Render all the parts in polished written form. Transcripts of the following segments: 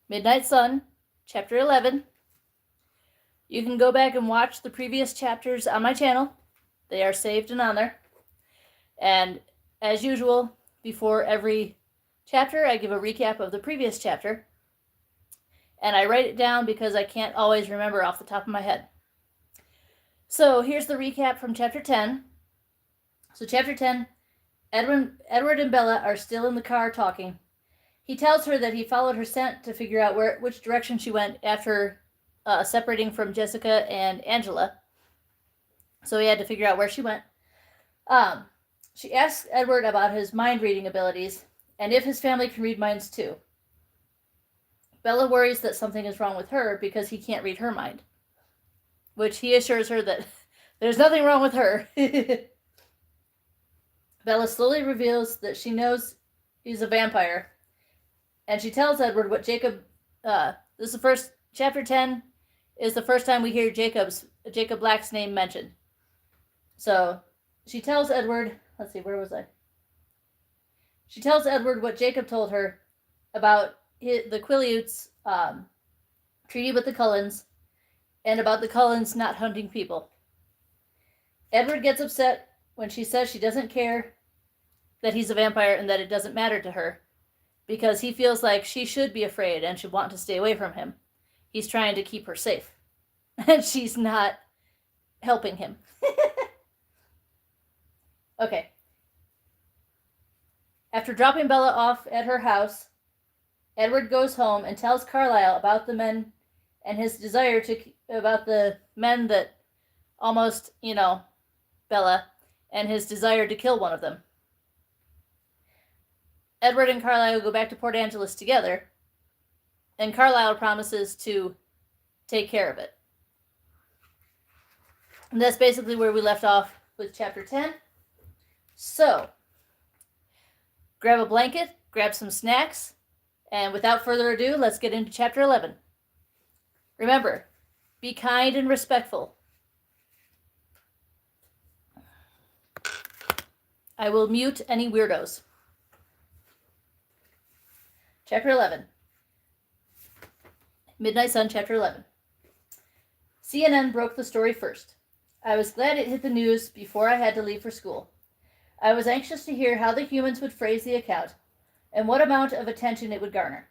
Midnight Sun, Chapter 11. You can go back and watch the previous chapters on my channel. They are saved and on there. And as usual, before every chapter, I give a recap of the previous chapter. And I write it down because I can't always remember off the top of my head. So here's the recap from Chapter 10. So Chapter 10, Edward and Bella are still in the car talking. He tells her that he followed her scent to figure out which direction she went after separating from Jessica and Angela. So he had to figure out where she went. She asks Edward about his mind-reading abilities and if his family can read minds too. Bella worries that something is wrong with her because he can't read her mind, which he assures her that there's nothing wrong with her. Bella slowly reveals that she knows he's a vampire, and she tells Edward what Jacob. This is the first chapter 10 is the first time we hear Jacob Black's name mentioned. So she tells Edward. Let's see, where was I? She tells Edward what Jacob told her about the Quileutes' treaty with the Cullens, and about the Cullens not hunting people. Edward gets upset when she says she doesn't care that he's a vampire and that it doesn't matter to her, because he feels like she should be afraid and should want to stay away from him. He's trying to keep her safe, and she's not helping him. Okay. After dropping Bella off at her house, Edward goes home and tells Carlisle about the men and his desire about the men that almost, Bella, and his desire to kill one of them. Edward and Carlisle go back to Port Angeles together, and Carlisle promises to take care of it. And that's basically where we left off with Chapter 10. So, grab a blanket, grab some snacks, and without further ado, let's get into Chapter 11. Remember, be kind and respectful. I will mute any weirdos. Chapter 11. Midnight Sun, Chapter 11. CNN broke the story first. I was glad it hit the news before I had to leave for school. I was anxious to hear how the humans would phrase the account, and what amount of attention it would garner.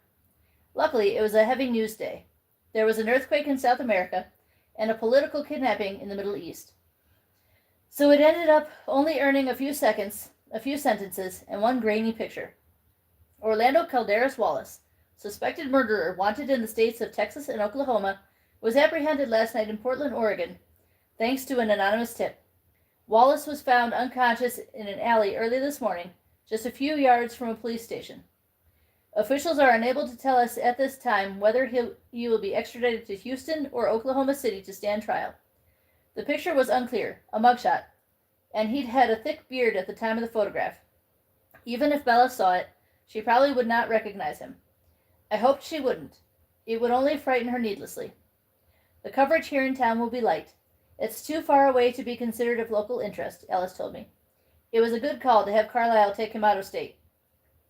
Luckily, it was a heavy news day. There was an earthquake in South America, and a political kidnapping in the Middle East. So it ended up only earning a few sentences, and one grainy picture. Orlando Calderas Wallace, suspected murderer wanted in the states of Texas and Oklahoma, was apprehended last night in Portland, Oregon, thanks to an anonymous tip. Wallace was found unconscious in an alley early this morning, just a few yards from a police station. Officials are unable to tell us at this time whether he will be extradited to Houston or Oklahoma City to stand trial. The picture was unclear, a mugshot, and he'd had a thick beard at the time of the photograph. Even if Bella saw it, she probably would not recognize him. I hoped she wouldn't. It would only frighten her needlessly. The coverage here in town will be light. It's too far away to be considered of local interest, Alice told me. It was a good call to have Carlisle take him out of state.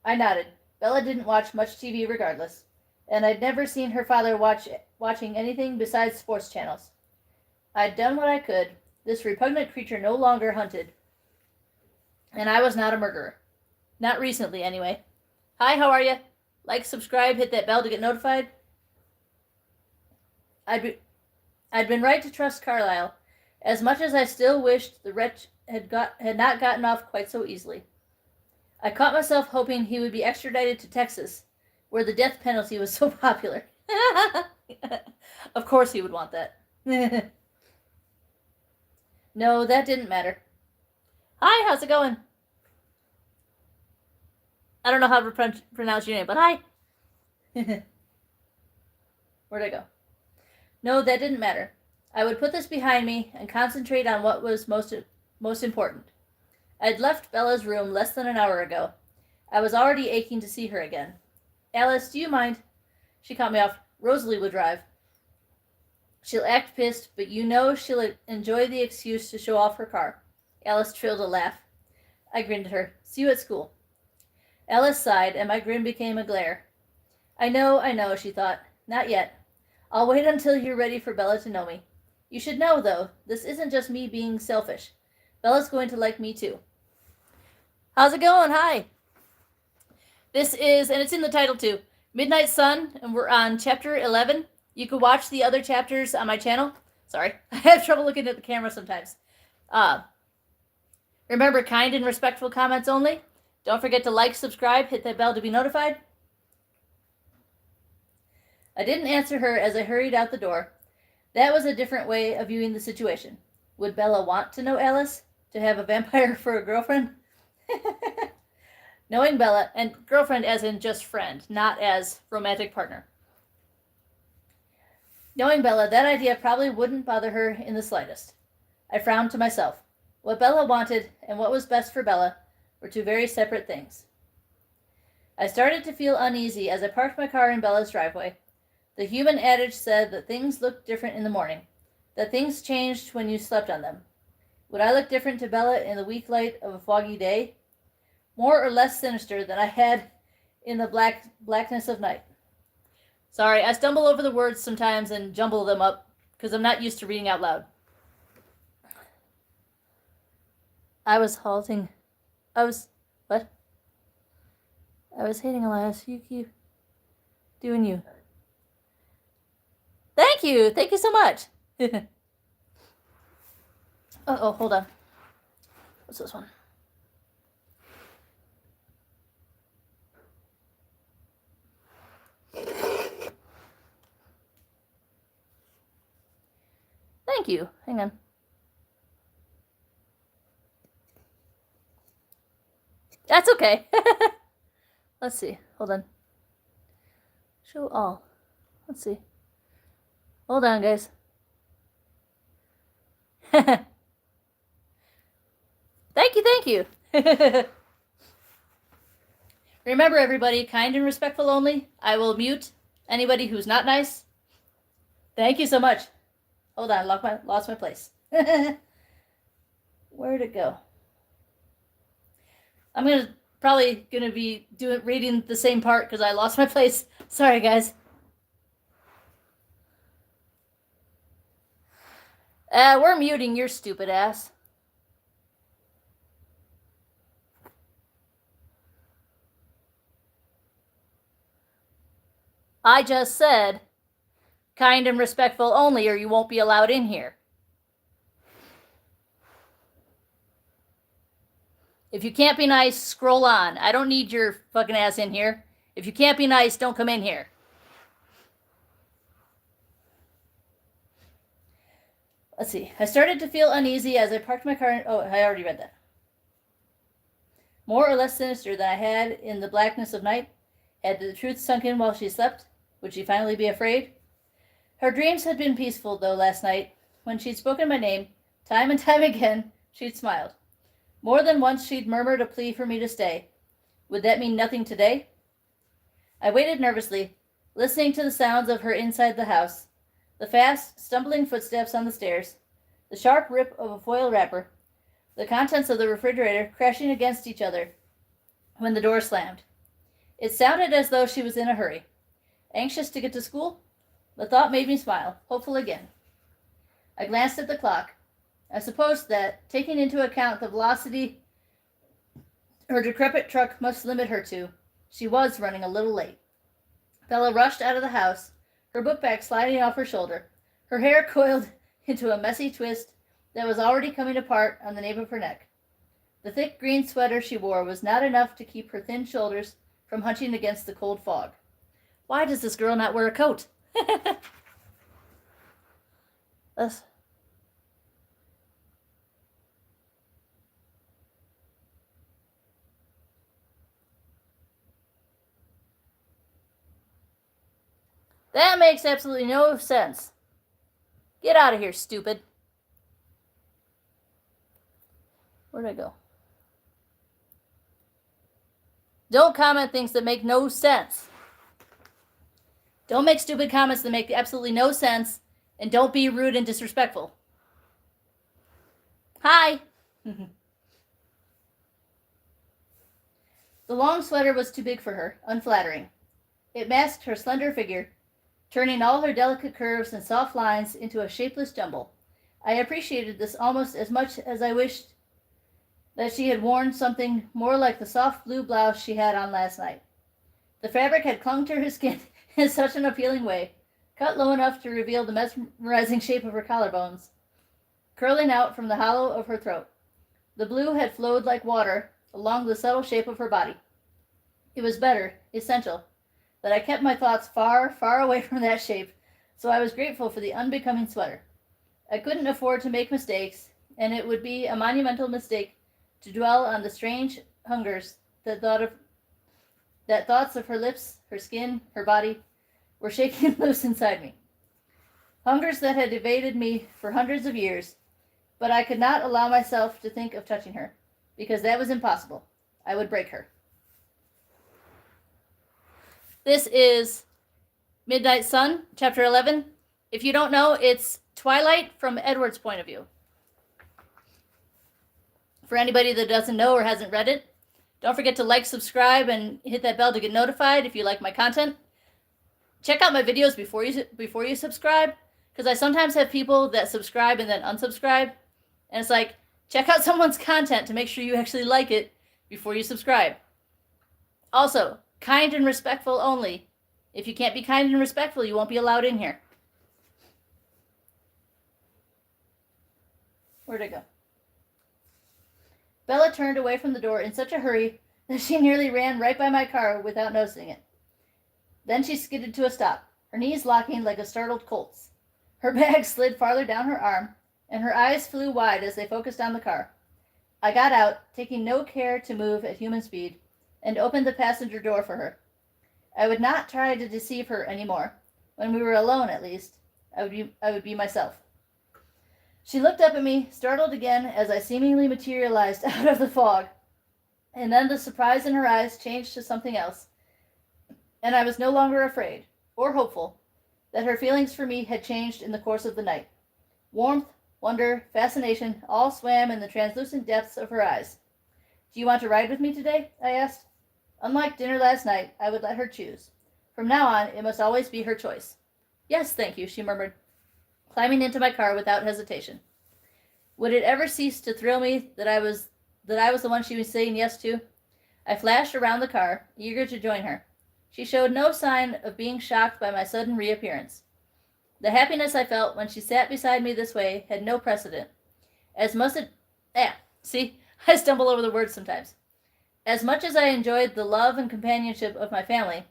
I nodded. Bella didn't watch much TV regardless, and I'd never seen her father watching anything besides sports channels. I'd done what I could. This repugnant creature no longer hunted, and I was not a murderer. Not recently, anyway. Hi, how are you? Like, subscribe, hit that bell to get notified. I'd been right to trust Carlisle, as much as I still wished the wretch had not gotten off quite so easily. I caught myself hoping he would be extradited to Texas, where the death penalty was so popular. Of course he would want that. No, that didn't matter. Hi, how's it going? I don't know how to pronounce your name, but hi. Where'd I go? No, that didn't matter. I would put this behind me and concentrate on what was most important. I'd left Bella's room less than an hour ago. I was already aching to see her again. Alice, do you mind? She cut me off. Rosalie would drive. She'll act pissed, but you know she'll enjoy the excuse to show off her car. Alice trilled a laugh. I grinned at her. See you at school. Alice sighed, and my grin became a glare. I know, she thought. Not yet. I'll wait until you're ready for Bella to know me. You should know, though, this isn't just me being selfish. Bella's going to like me, too. How's it going? Hi. This is, and it's in the title, too, Midnight Sun, and we're on chapter 11. You can watch the other chapters on my channel. Sorry, I have trouble looking at the camera sometimes. Remember, kind and respectful comments only. Don't forget to like, subscribe, hit that bell to be notified. I didn't answer her as I hurried out the door. That was a different way of viewing the situation. Would Bella want to know Alice? To have a vampire for a girlfriend? Knowing Bella, and girlfriend as in just friend, not as romantic partner. Knowing Bella, that idea probably wouldn't bother her in the slightest. I frowned to myself. What Bella wanted and what was best for Bella were two very separate things. I started to feel uneasy as I parked my car in Bella's driveway. The human adage said that things looked different in the morning, that things changed when you slept on them. Would I look different to Bella in the weak light of a foggy day? More or less sinister than I had in the blackness of night. Sorry, I stumble over the words sometimes and jumble them up because I'm not used to reading out loud. What? I was hating Elias. You keep doing you. Thank you so much. Uh-oh, hold on. What's this one? Thank you. Hang on. That's okay. Let's see. Hold on. Show all. Let's see. Hold on, guys. Thank you. Remember, everybody, kind and respectful only. I will mute anybody who's not nice. Thank you so much. Hold on, lost my place. Where'd it go? I'm probably gonna be reading the same part because I lost my place. Sorry, guys. We're muting your stupid ass. I just said kind and respectful only, or you won't be allowed in here. If you can't be nice, scroll on. I don't need your fucking ass in here. If you can't be nice, don't come in here. Let's see. I started to feel uneasy as I parked my car. Oh, I already read that. More or less sinister than I had in the blackness of night. Had the truth sunk in while she slept? Would she finally be afraid? Her dreams had been peaceful, though, last night. When she'd spoken my name, time and time again, she'd smiled. More than once she'd murmured a plea for me to stay. Would that mean nothing today? I waited nervously, listening to the sounds of her inside the house. The fast, stumbling footsteps on the stairs. The sharp rip of a foil wrapper. The contents of the refrigerator crashing against each other when the door slammed. It sounded as though she was in a hurry. Anxious to get to school? The thought made me smile, hopeful again. I glanced at the clock. I supposed that, taking into account the velocity her decrepit truck must limit her to, she was running a little late. Bella rushed out of the house, her book bag sliding off her shoulder, her hair coiled into a messy twist that was already coming apart on the nape of her neck. The thick green sweater she wore was not enough to keep her thin shoulders from hunching against the cold fog. Why does this girl not wear a coat? That makes absolutely no sense. Get out of here, stupid. Where'd I go? Don't comment things that make no sense. Don't make stupid comments that make absolutely no sense, and don't be rude and disrespectful. Hi. The long sweater was too big for her, unflattering. It masked her slender figure, turning all her delicate curves and soft lines into a shapeless jumble. I appreciated this almost as much as I wished that she had worn something more like the soft blue blouse she had on last night. The fabric had clung to her skin in such an appealing way, cut low enough to reveal the mesmerizing shape of her collarbones, curling out from the hollow of her throat. The blue had flowed like water along the subtle shape of her body. It was better, essential, that I kept my thoughts far, far away from that shape, so I was grateful for the unbecoming sweater. I couldn't afford to make mistakes, and it would be a monumental mistake to dwell on the strange hungers that thoughts of her lips, her skin, her body were shaking loose inside me. Hungers that had evaded me for hundreds of years, but I could not allow myself to think of touching her, because that was impossible. I would break her. This is Midnight Sun, Chapter 11. If you don't know, it's Twilight from Edward's point of view. For anybody that doesn't know or hasn't read it, don't forget to like, subscribe, and hit that bell to get notified if you like my content. Check out my videos before you subscribe, because I sometimes have people that subscribe and then unsubscribe, and it's like, check out someone's content to make sure you actually like it before you subscribe. Also, kind and respectful only. If you can't be kind and respectful, you won't be allowed in here. Where'd it go? Bella turned away from the door in such a hurry that she nearly ran right by my car without noticing it. Then she skidded to a stop, her knees locking like a startled colt's. Her bag slid farther down her arm, and her eyes flew wide as they focused on the car. I got out, taking no care to move at human speed, and opened the passenger door for her. I would not try to deceive her anymore. When we were alone, at least, I would be myself. She looked up at me, startled again as I seemingly materialized out of the fog. And then the surprise in her eyes changed to something else, and I was no longer afraid, or hopeful, that her feelings for me had changed in the course of the night. Warmth, wonder, fascination all swam in the translucent depths of her eyes. "Do you want to ride with me today?" I asked. Unlike dinner last night, I would let her choose. From now on, it must always be her choice. "Yes, thank you," she murmured, climbing into my car without hesitation. Would it ever cease to thrill me that I was the one she was saying yes to? I flashed around the car, eager to join her. She showed no sign of being shocked by my sudden reappearance. The happiness I felt when she sat beside me this way had no precedent. I stumble over the words sometimes. As much as I enjoyed the love and companionship of my family,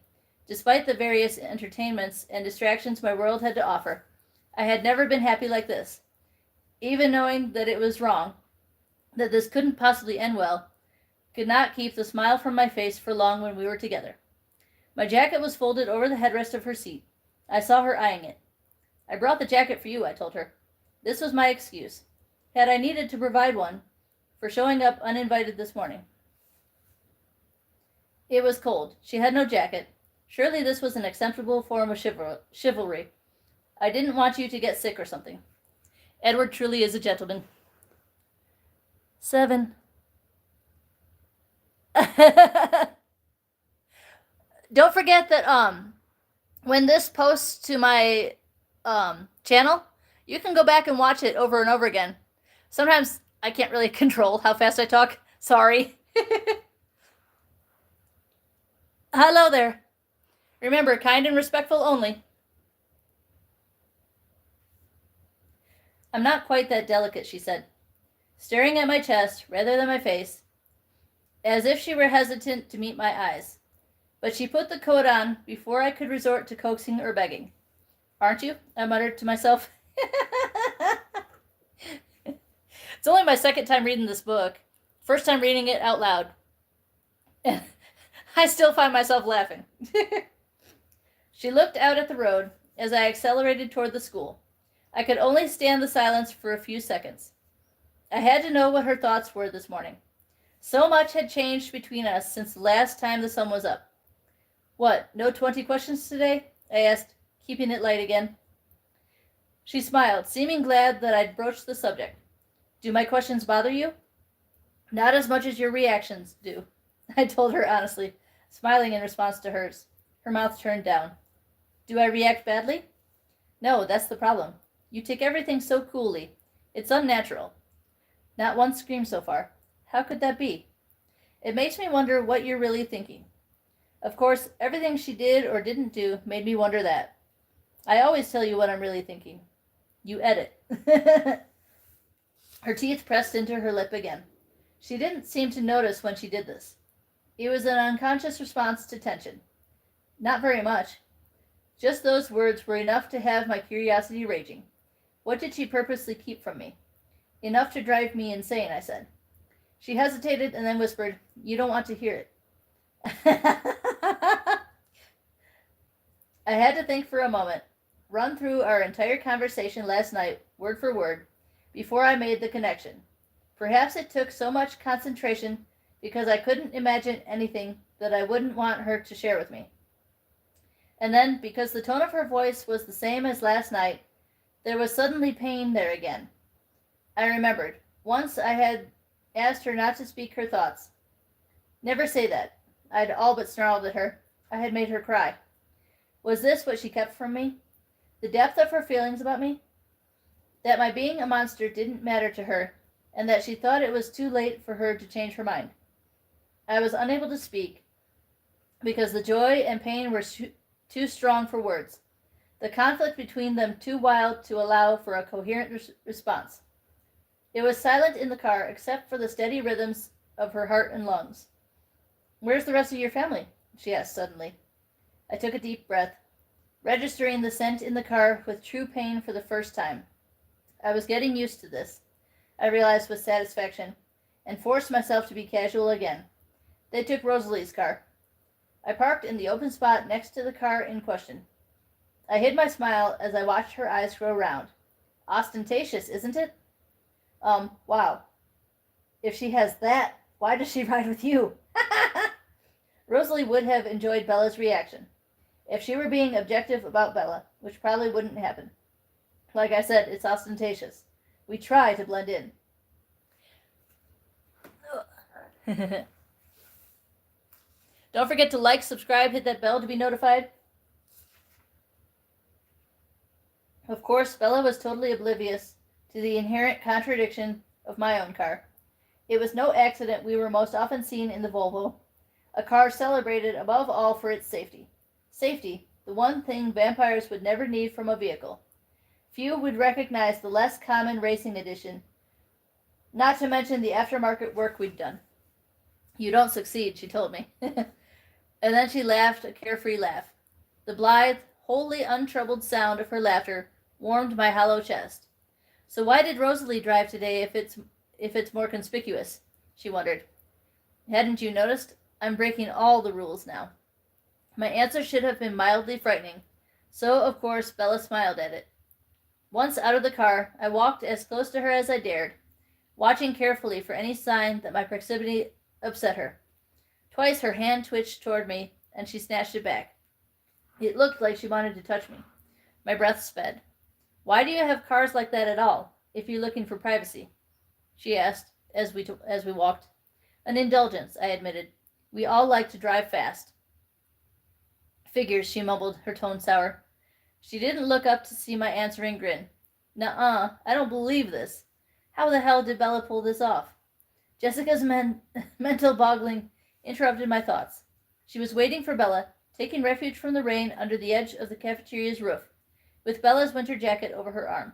despite the various entertainments and distractions my world had to offer, I had never been happy like this. Even knowing that it was wrong, that this couldn't possibly end well, could not keep the smile from my face for long when we were together. My jacket was folded over the headrest of her seat. I saw her eyeing it. "I brought the jacket for you," I told her. This was my excuse, had I needed to provide one, for showing up uninvited this morning. It was cold. She had no jacket. Surely this was an acceptable form of chivalry. "I didn't want you to get sick or something." Edward truly is a gentleman. 7. Don't forget that when this posts to my channel, you can go back and watch it over and over again. Sometimes I can't really control how fast I talk. Sorry. Hello there. Remember, kind and respectful only. "I'm not quite that delicate," she said, staring at my chest rather than my face, as if she were hesitant to meet my eyes. But she put the coat on before I could resort to coaxing or begging. "Aren't you?" I muttered to myself. It's only my second time reading this book. First time reading it out loud. And I still find myself laughing. She looked out at the road as I accelerated toward the school. I could only stand the silence for a few seconds. I had to know what her thoughts were this morning. So much had changed between us since the last time the sun was up. "What, no 20 questions today?" I asked, keeping it light again. She smiled, seeming glad that I'd broached the subject. "Do my questions bother you?" "Not as much as your reactions do," I told her honestly, smiling in response to hers. Her mouth turned down. Do I react badly? No, that's the problem. You take everything so coolly. It's unnatural. Not one scream so far. How could that be? It makes me wonder what you're really thinking. Of course, everything she did or didn't do made me wonder that. I always tell you what I'm really thinking. You edit. Her teeth pressed into her lip again. She didn't seem to notice when she did this. It was an unconscious response to tension. Not very much. Just those words were enough to have my curiosity raging. What did she purposely keep from me? Enough to drive me insane, I said. She hesitated and then whispered, You don't want to hear it. I had to think for a moment, run through our entire conversation last night, word for word, before I made the connection. Perhaps it took so much concentration because I couldn't imagine anything that I wouldn't want her to share with me. And then, because the tone of her voice was the same as last night, there was suddenly pain there again. I remembered. Once I had asked her not to speak her thoughts. Never say that. I'd all but snarled at her. I had made her cry. Was this what she kept from me? The depth of her feelings about me? That my being a monster didn't matter to her, and that she thought it was too late for her to change her mind. I was unable to speak, because the joy and pain were too strong for words, the conflict between them too wild to allow for a coherent response. It was silent in the car, except for the steady rhythms of her heart and lungs. Where's the rest of your family? She asked suddenly. I took a deep breath, registering the scent in the car with true pain for the first time. I was getting used to this, I realized with satisfaction, and forced myself to be casual again. They took Rosalie's car. I parked in the open spot next to the car in question. I hid my smile as I watched her eyes grow round. Ostentatious, isn't it? Wow. If she has that, why does she ride with you? Rosalie would have enjoyed Bella's reaction. If she were being objective about Bella, which probably wouldn't happen. Like I said, it's ostentatious. We try to blend in. Don't forget to like, subscribe, hit that bell to be notified. Of course, Bella was totally oblivious to the inherent contradiction of my own car. It was no accident we were most often seen in the Volvo, a car celebrated above all for its safety. Safety, the one thing vampires would never need from a vehicle. Few would recognize the less common racing edition, not to mention the aftermarket work we'd done. You don't succeed, she told me. And then she laughed a carefree laugh. The blithe, wholly untroubled sound of her laughter warmed my hollow chest. So why did Rosalie drive today if it's more conspicuous? She wondered. Hadn't you noticed? I'm breaking all the rules now. My answer should have been mildly frightening, so of course Bella smiled at it. Once out of the car, I walked as close to her as I dared, watching carefully for any sign that my proximity upset her. Twice her hand twitched toward me, and she snatched it back. It looked like she wanted to touch me. My breath sped. Why do you have cars like that at all, if you're looking for privacy? She asked, as we walked. An indulgence, I admitted. We all like to drive fast. Figures, she mumbled, her tone sour. She didn't look up to see my answering grin. Nuh-uh, I don't believe this. How the hell did Bella pull this off? Jessica's mental boggling interrupted my thoughts. She was waiting for Bella, taking refuge from the rain under the edge of the cafeteria's roof, with Bella's winter jacket over her arm.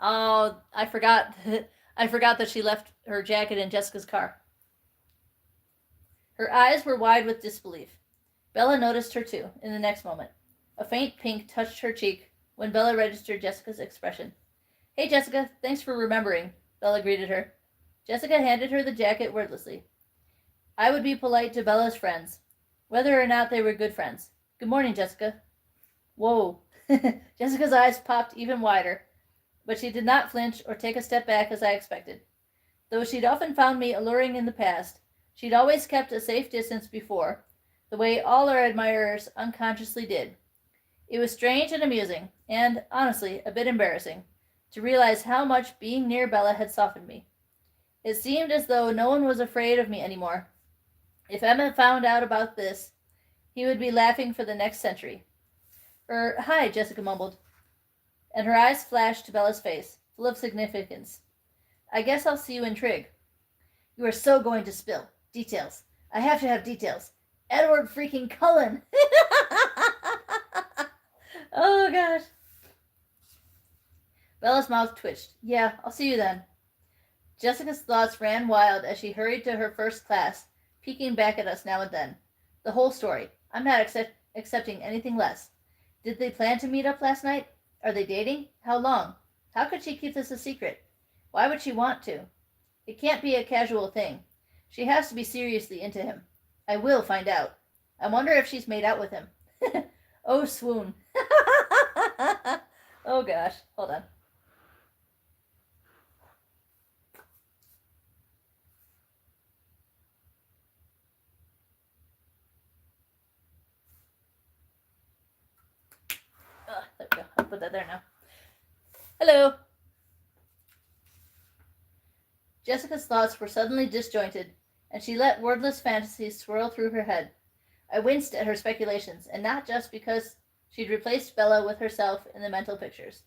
Oh, I forgot that she left her jacket in Jessica's car. Her eyes were wide with disbelief. Bella noticed her too, in the next moment. A faint pink touched her cheek when Bella registered Jessica's expression. Hey, Jessica, thanks for remembering, Bella greeted her. Jessica handed her the jacket wordlessly. I would be polite to Bella's friends, whether or not they were good friends. Good morning, Jessica. Whoa. Jessica's eyes popped even wider, but she did not flinch or take a step back as I expected. Though she'd often found me alluring in the past, she'd always kept a safe distance before, the way all our admirers unconsciously did. It was strange and amusing, and, honestly, a bit embarrassing, to realize how much being near Bella had softened me. It seemed as though no one was afraid of me anymore. If Emma found out about this, He would be laughing for the next century. Hi, Jessica mumbled, and her eyes flashed to Bella's face, full of significance. I guess I'll see you in Trig. You are so going to spill. Details. I have to have details. Edward freaking Cullen. Oh, gosh. Bella's mouth twitched. Yeah, I'll see you then. Jessica's thoughts ran wild as she hurried to her first class, peeking back at us now and then. The whole story. I'm not accepting anything less. Did they plan to meet up last night? Are they dating? How long? How could she keep this a secret? Why would she want to? It can't be a casual thing. She has to be seriously into him. I will find out. I wonder if she's made out with him. Oh, swoon. Oh, gosh. Hold on. There we go. I'll put that there now. Hello. Jessica's thoughts were suddenly disjointed, and she let wordless fantasies swirl through her head. I winced at her speculations, and not just because she'd replaced Bella with herself in the mental pictures.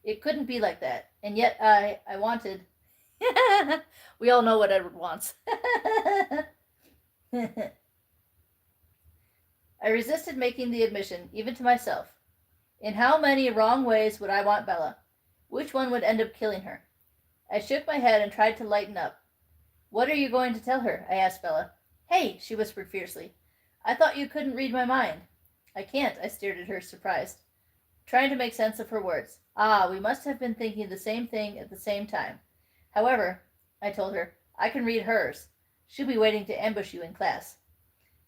It couldn't be like that, and yet I wanted... We all know what Edward wants. I resisted making the admission, even to myself. In how many wrong ways would I want Bella? Which one would end up killing her? I shook my head and tried to lighten up. What are you going to tell her? I asked Bella. Hey, she whispered fiercely. I thought you couldn't read my mind. I can't, I stared at her, surprised, trying to make sense of her words. We must have been thinking the same thing at the same time. However, I told her, I can read hers. She'll be waiting to ambush you in class.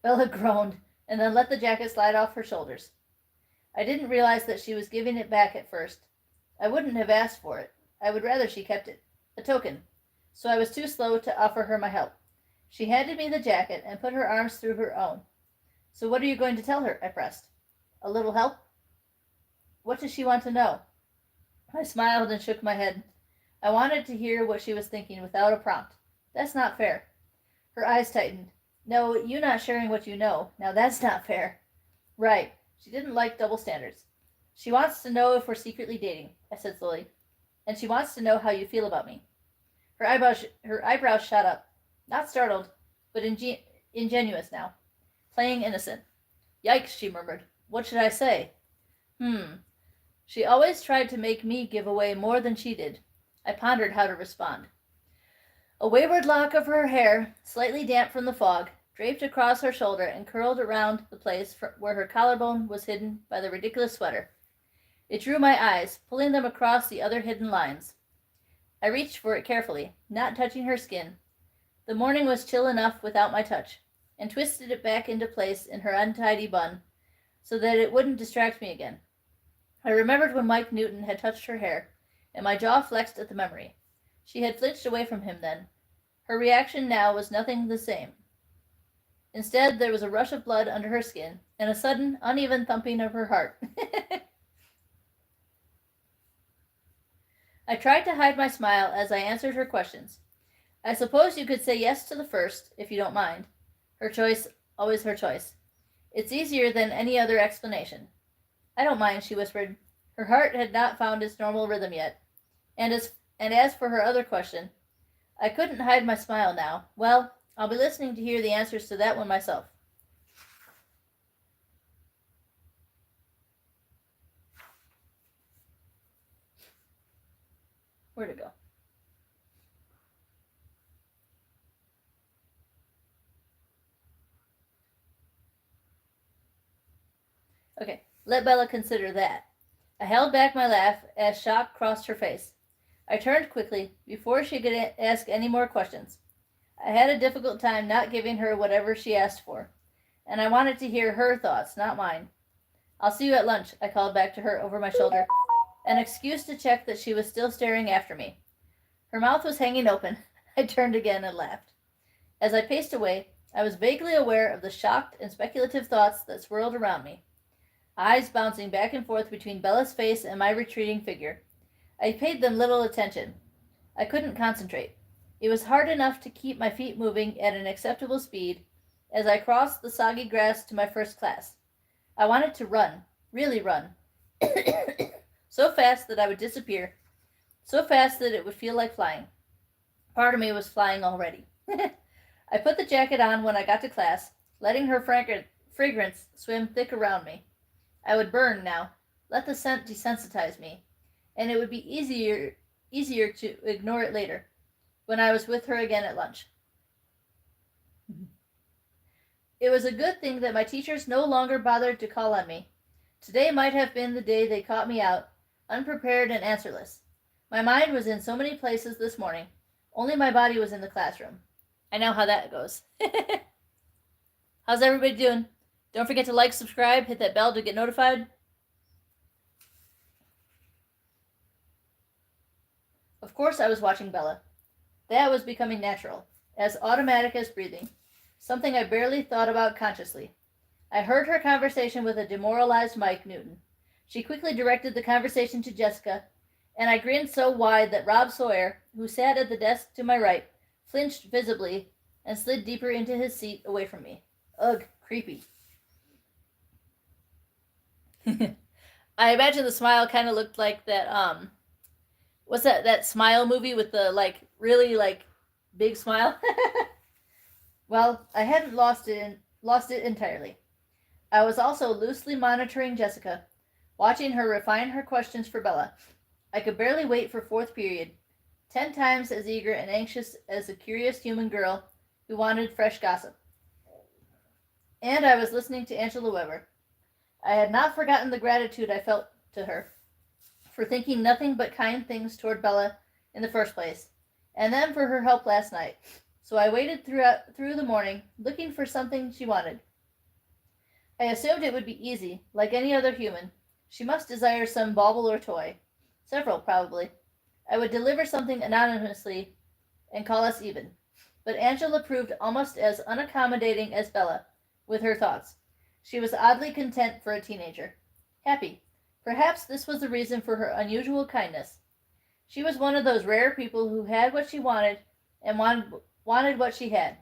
Bella groaned, and then let the jacket slide off her shoulders. I didn't realize that she was giving it back at first. I wouldn't have asked for it. I would rather she kept it. A token. So I was too slow to offer her my help. She handed me the jacket and put her arms through her own. So what are you going to tell her? I pressed. A little help? What does she want to know? I smiled and shook my head. I wanted to hear what she was thinking without a prompt. That's not fair. Her eyes tightened. No, you not sharing what you know. Now that's not fair. Right. She didn't like double standards. She wants to know if we're secretly dating, I said slowly. And she wants to know how you feel about me. Her eyebrows shot up. Not startled, but ingenuous now. Playing innocent. Yikes, she murmured. What should I say? She always tried to make me give away more than she did. I pondered how to respond. A wayward lock of her hair, slightly damp from the fog, draped across her shoulder and curled around the place where her collarbone was hidden by the ridiculous sweater. It drew my eyes, pulling them across the other hidden lines. I reached for it carefully, not touching her skin. The morning was chill enough without my touch, and twisted it back into place in her untidy bun, so that it wouldn't distract me again. I remembered when Mike Newton had touched her hair, and my jaw flexed at the memory. She had flinched away from him then. Her reaction now was nothing the same. Instead, there was a rush of blood under her skin, and a sudden, uneven thumping of her heart. I tried to hide my smile as I answered her questions. I suppose you could say yes to the first, if you don't mind. Her choice, always her choice. It's easier than any other explanation. I don't mind, she whispered. Her heart had not found its normal rhythm yet. And as for her other question, I couldn't hide my smile now. Well, I'll be listening to hear the answers to that one myself. Where'd it go? Okay, let Bella consider that. I held back my laugh as shock crossed her face. I turned quickly, before she could ask any more questions. I had a difficult time not giving her whatever she asked for, and I wanted to hear her thoughts, not mine. I'll see you at lunch, I called back to her over my shoulder, an excuse to check that she was still staring after me. Her mouth was hanging open. I turned again and laughed. As I paced away, I was vaguely aware of the shocked and speculative thoughts that swirled around me, eyes bouncing back and forth between Bella's face and my retreating figure. I paid them little attention. I couldn't concentrate. It was hard enough to keep my feet moving at an acceptable speed, as I crossed the soggy grass to my first class. I wanted to run, really run, so fast that I would disappear, so fast that it would feel like flying. Part of me was flying already. I put the jacket on when I got to class, letting her fragrance swim thick around me. I would burn now, let the scent desensitize me, and it would be easier to ignore it later, when I was with her again at lunch. It was a good thing that my teachers no longer bothered to call on me. Today might have been the day they caught me out, unprepared and answerless. My mind was in so many places this morning. Only my body was in the classroom. I know how that goes. How's everybody doing? Don't forget to like, subscribe, hit that bell to get notified. Of course I was watching Bella. That was becoming natural, as automatic as breathing, something I barely thought about consciously. I heard her conversation with a demoralized Mike Newton. She quickly directed the conversation to Jessica, and I grinned so wide that Rob Sawyer, who sat at the desk to my right, flinched visibly and slid deeper into his seat away from me. Ugh, creepy. I imagine the smile kind of looked like that, what's that Smile movie with the, really, big smile? Well, I hadn't lost it entirely. I was also loosely monitoring Jessica, watching her refine her questions for Bella. I could barely wait for fourth period, 10 times as eager and anxious as a curious human girl who wanted fresh gossip. And I was listening to Angela Weber. I had not forgotten the gratitude I felt to her for thinking nothing but kind things toward Bella in the first place, and then for her help last night. So I waited through the morning, looking for something she wanted. I assumed it would be easy, like any other human. She must desire some bauble or toy. Several, probably. I would deliver something anonymously and call us even. But Angela proved almost as unaccommodating as Bella, with her thoughts. She was oddly content for a teenager. Happy. Perhaps this was the reason for her unusual kindness. She was one of those rare people who had what she wanted and wanted what she had.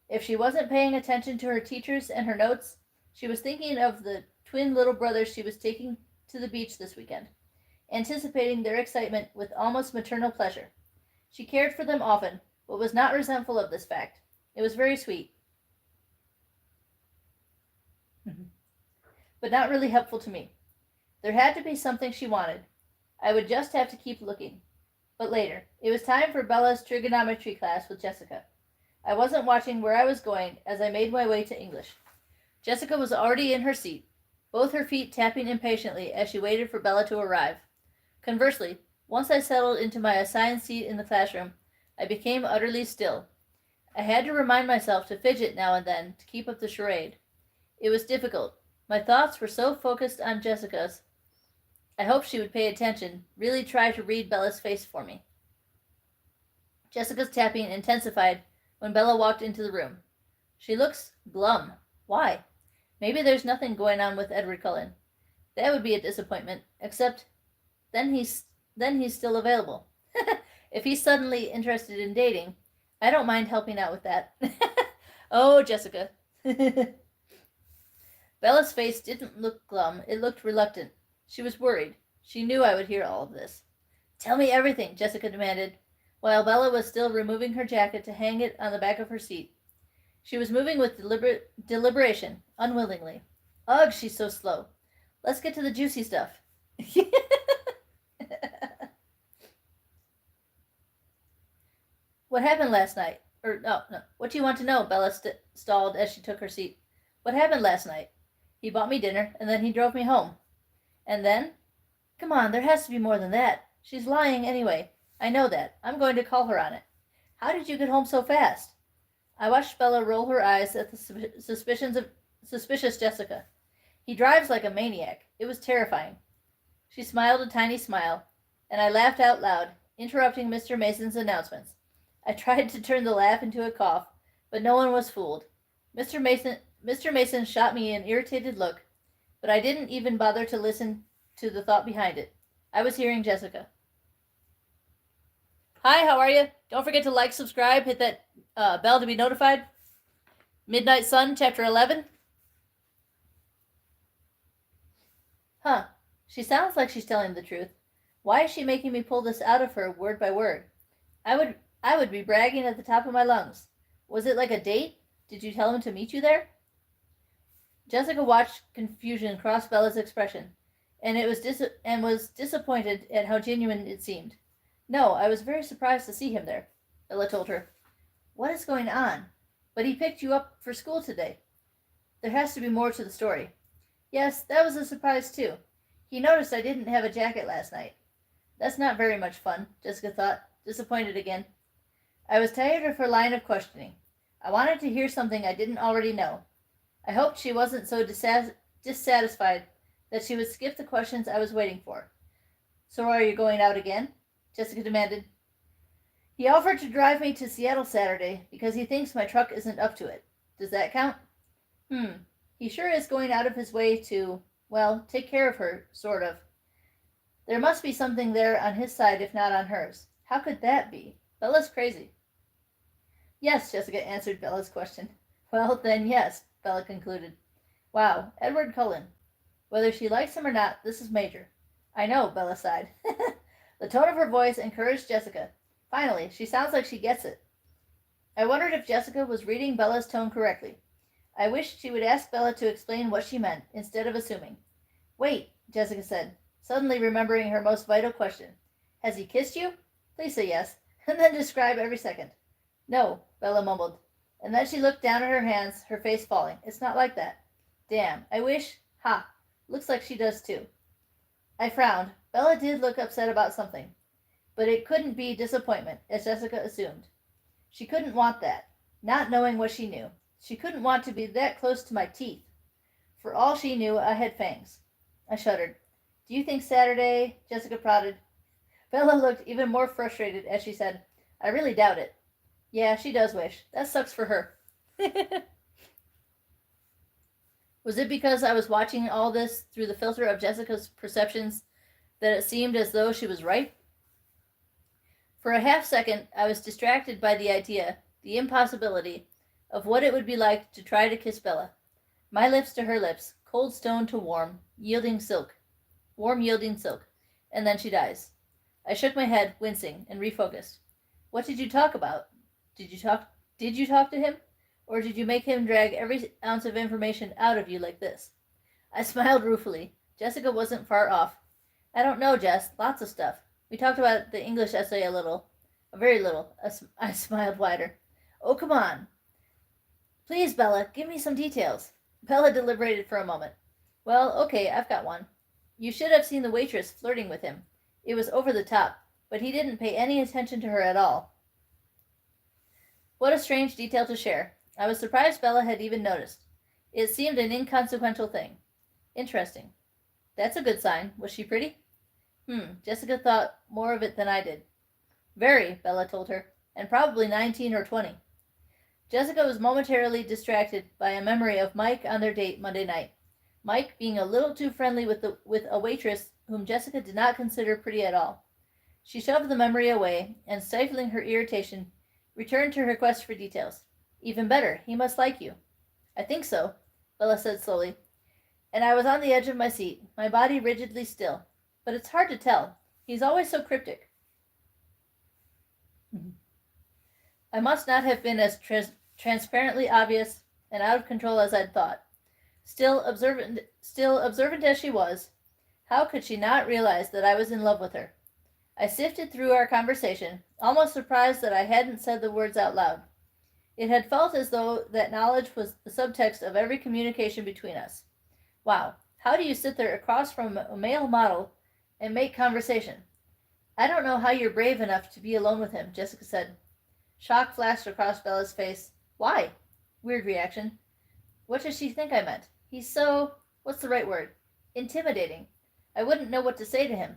If she wasn't paying attention to her teachers and her notes, she was thinking of the twin little brothers she was taking to the beach this weekend, anticipating their excitement with almost maternal pleasure. She cared for them often, but was not resentful of this fact. It was very sweet. But not really helpful to me. There had to be something she wanted. I would just have to keep looking. But later, it was time for Bella's trigonometry class with Jessica. I wasn't watching where I was going as I made my way to English. Jessica was already in her seat, both her feet tapping impatiently as she waited for Bella to arrive. Conversely, once I settled into my assigned seat in the classroom, I became utterly still. I had to remind myself to fidget now and then to keep up the charade. It was difficult. My thoughts were so focused on Jessica's. I hoped she would pay attention, really try to read Bella's face for me. Jessica's tapping intensified when Bella walked into the room. She looks glum. Why? Maybe there's nothing going on with Edward Cullen. That would be a disappointment, except then he's still available. If he's suddenly interested in dating, I don't mind helping out with that. Oh, Jessica. Bella's face didn't look glum. It looked reluctant. She was worried. She knew I would hear all of this. Tell me everything, Jessica demanded, while Bella was still removing her jacket to hang it on the back of her seat. She was moving with deliberation, unwillingly. Ugh, she's so slow. Let's get to the juicy stuff. What happened last night? No. What do you want to know? Bella stalled as she took her seat. What happened last night? He bought me dinner, and then he drove me home. And then? Come on, there has to be more than that. She's lying anyway. I know that. I'm going to call her on it. How did you get home so fast? I watched Bella roll her eyes at the suspicious Jessica. He drives like a maniac. It was terrifying. She smiled a tiny smile, and I laughed out loud, interrupting Mr. Mason's announcements. I tried to turn the laugh into a cough, but no one was fooled. Mr. Mason shot me an irritated look, but I didn't even bother to listen to the thought behind it. I was hearing Jessica. Hi, how are you? Don't forget to like, subscribe, hit that bell to be notified. Midnight Sun, Chapter 11. Huh. She sounds like she's telling the truth. Why is she making me pull this out of her word by word? I would be bragging at the top of my lungs. Was it like a date? Did you tell him to meet you there? Jessica watched confusion cross Bella's expression, and was disappointed at how genuine it seemed. No, I was very surprised to see him there, Bella told her. What is going on? But he picked you up for school today. There has to be more to the story. Yes, that was a surprise too. He noticed I didn't have a jacket last night. That's not very much fun, Jessica thought, disappointed again. I was tired of her line of questioning. I wanted to hear something I didn't already know. I hoped she wasn't so dissatisfied that she would skip the questions I was waiting for. So are you going out again? Jessica demanded. He offered to drive me to Seattle Saturday because he thinks my truck isn't up to it. Does that count? He sure is going out of his way to, well, take care of her, sort of. There must be something there on his side if not on hers. How could that be? Bella's crazy. Yes, Jessica answered Bella's question. Well, then yes, Bella concluded. Wow, Edward Cullen. Whether she likes him or not, this is major. I know, Bella sighed. The tone of her voice encouraged Jessica. Finally, she sounds like she gets it. I wondered if Jessica was reading Bella's tone correctly. I wished she would ask Bella to explain what she meant, instead of assuming. Wait, Jessica said, suddenly remembering her most vital question. Has he kissed you? Please say yes, and then describe every second. No, Bella mumbled, and then she looked down at her hands, her face falling. It's not like that. Damn, I wish... Ha! Looks like she does too. I frowned. Bella did look upset about something, but it couldn't be disappointment, as Jessica assumed. She couldn't want that, not knowing what she knew. She couldn't want to be that close to my teeth. For all she knew, I had fangs. I shuddered. Do you think Saturday? Jessica prodded. Bella looked even more frustrated as she said, I really doubt it. Yeah, she does wish. That sucks for her. Was it because I was watching all this through the filter of Jessica's perceptions that it seemed as though she was right? For a half second, I was distracted by the idea, the impossibility, of what it would be like to try to kiss Bella. My lips to her lips, cold stone to warm, yielding silk, and then she dies. I shook my head, wincing, and refocused. What did you talk about? Did you talk to him? Or did you make him drag every ounce of information out of you like this? I smiled ruefully. Jessica wasn't far off. I don't know, Jess. Lots of stuff. We talked about the English essay a little. A very little. I smiled wider. Oh, come on. Please, Bella, give me some details. Bella deliberated for a moment. Well, okay, I've got one. You should have seen the waitress flirting with him. It was over the top, but he didn't pay any attention to her at all. What a strange detail to share. I was surprised Bella had even noticed. It seemed an inconsequential thing. Interesting. That's a good sign. Was she pretty? Jessica thought more of it than I did. Very, Bella told her, and probably 19 or 20. Jessica was momentarily distracted by a memory of Mike on their date Monday night. Mike being a little too friendly with a waitress whom Jessica did not consider pretty at all. She shoved the memory away, and stifling her irritation, returned to her quest for details. Even better, he must like you. I think so, Bella said slowly, and I was on the edge of my seat, my body rigidly still. But it's hard to tell. He's always so cryptic. I must not have been as transparently obvious and out of control as I'd thought. Still observant as she was, how could she not realize that I was in love with her? I sifted through our conversation, almost surprised that I hadn't said the words out loud. It had felt as though that knowledge was the subtext of every communication between us. Wow, how do you sit there across from a male model and make conversation? I don't know how you're brave enough to be alone with him, Jessica said. Shock flashed across Bella's face. Why? Weird reaction. What does she think I meant? He's so, what's the right word? Intimidating. I wouldn't know what to say to him.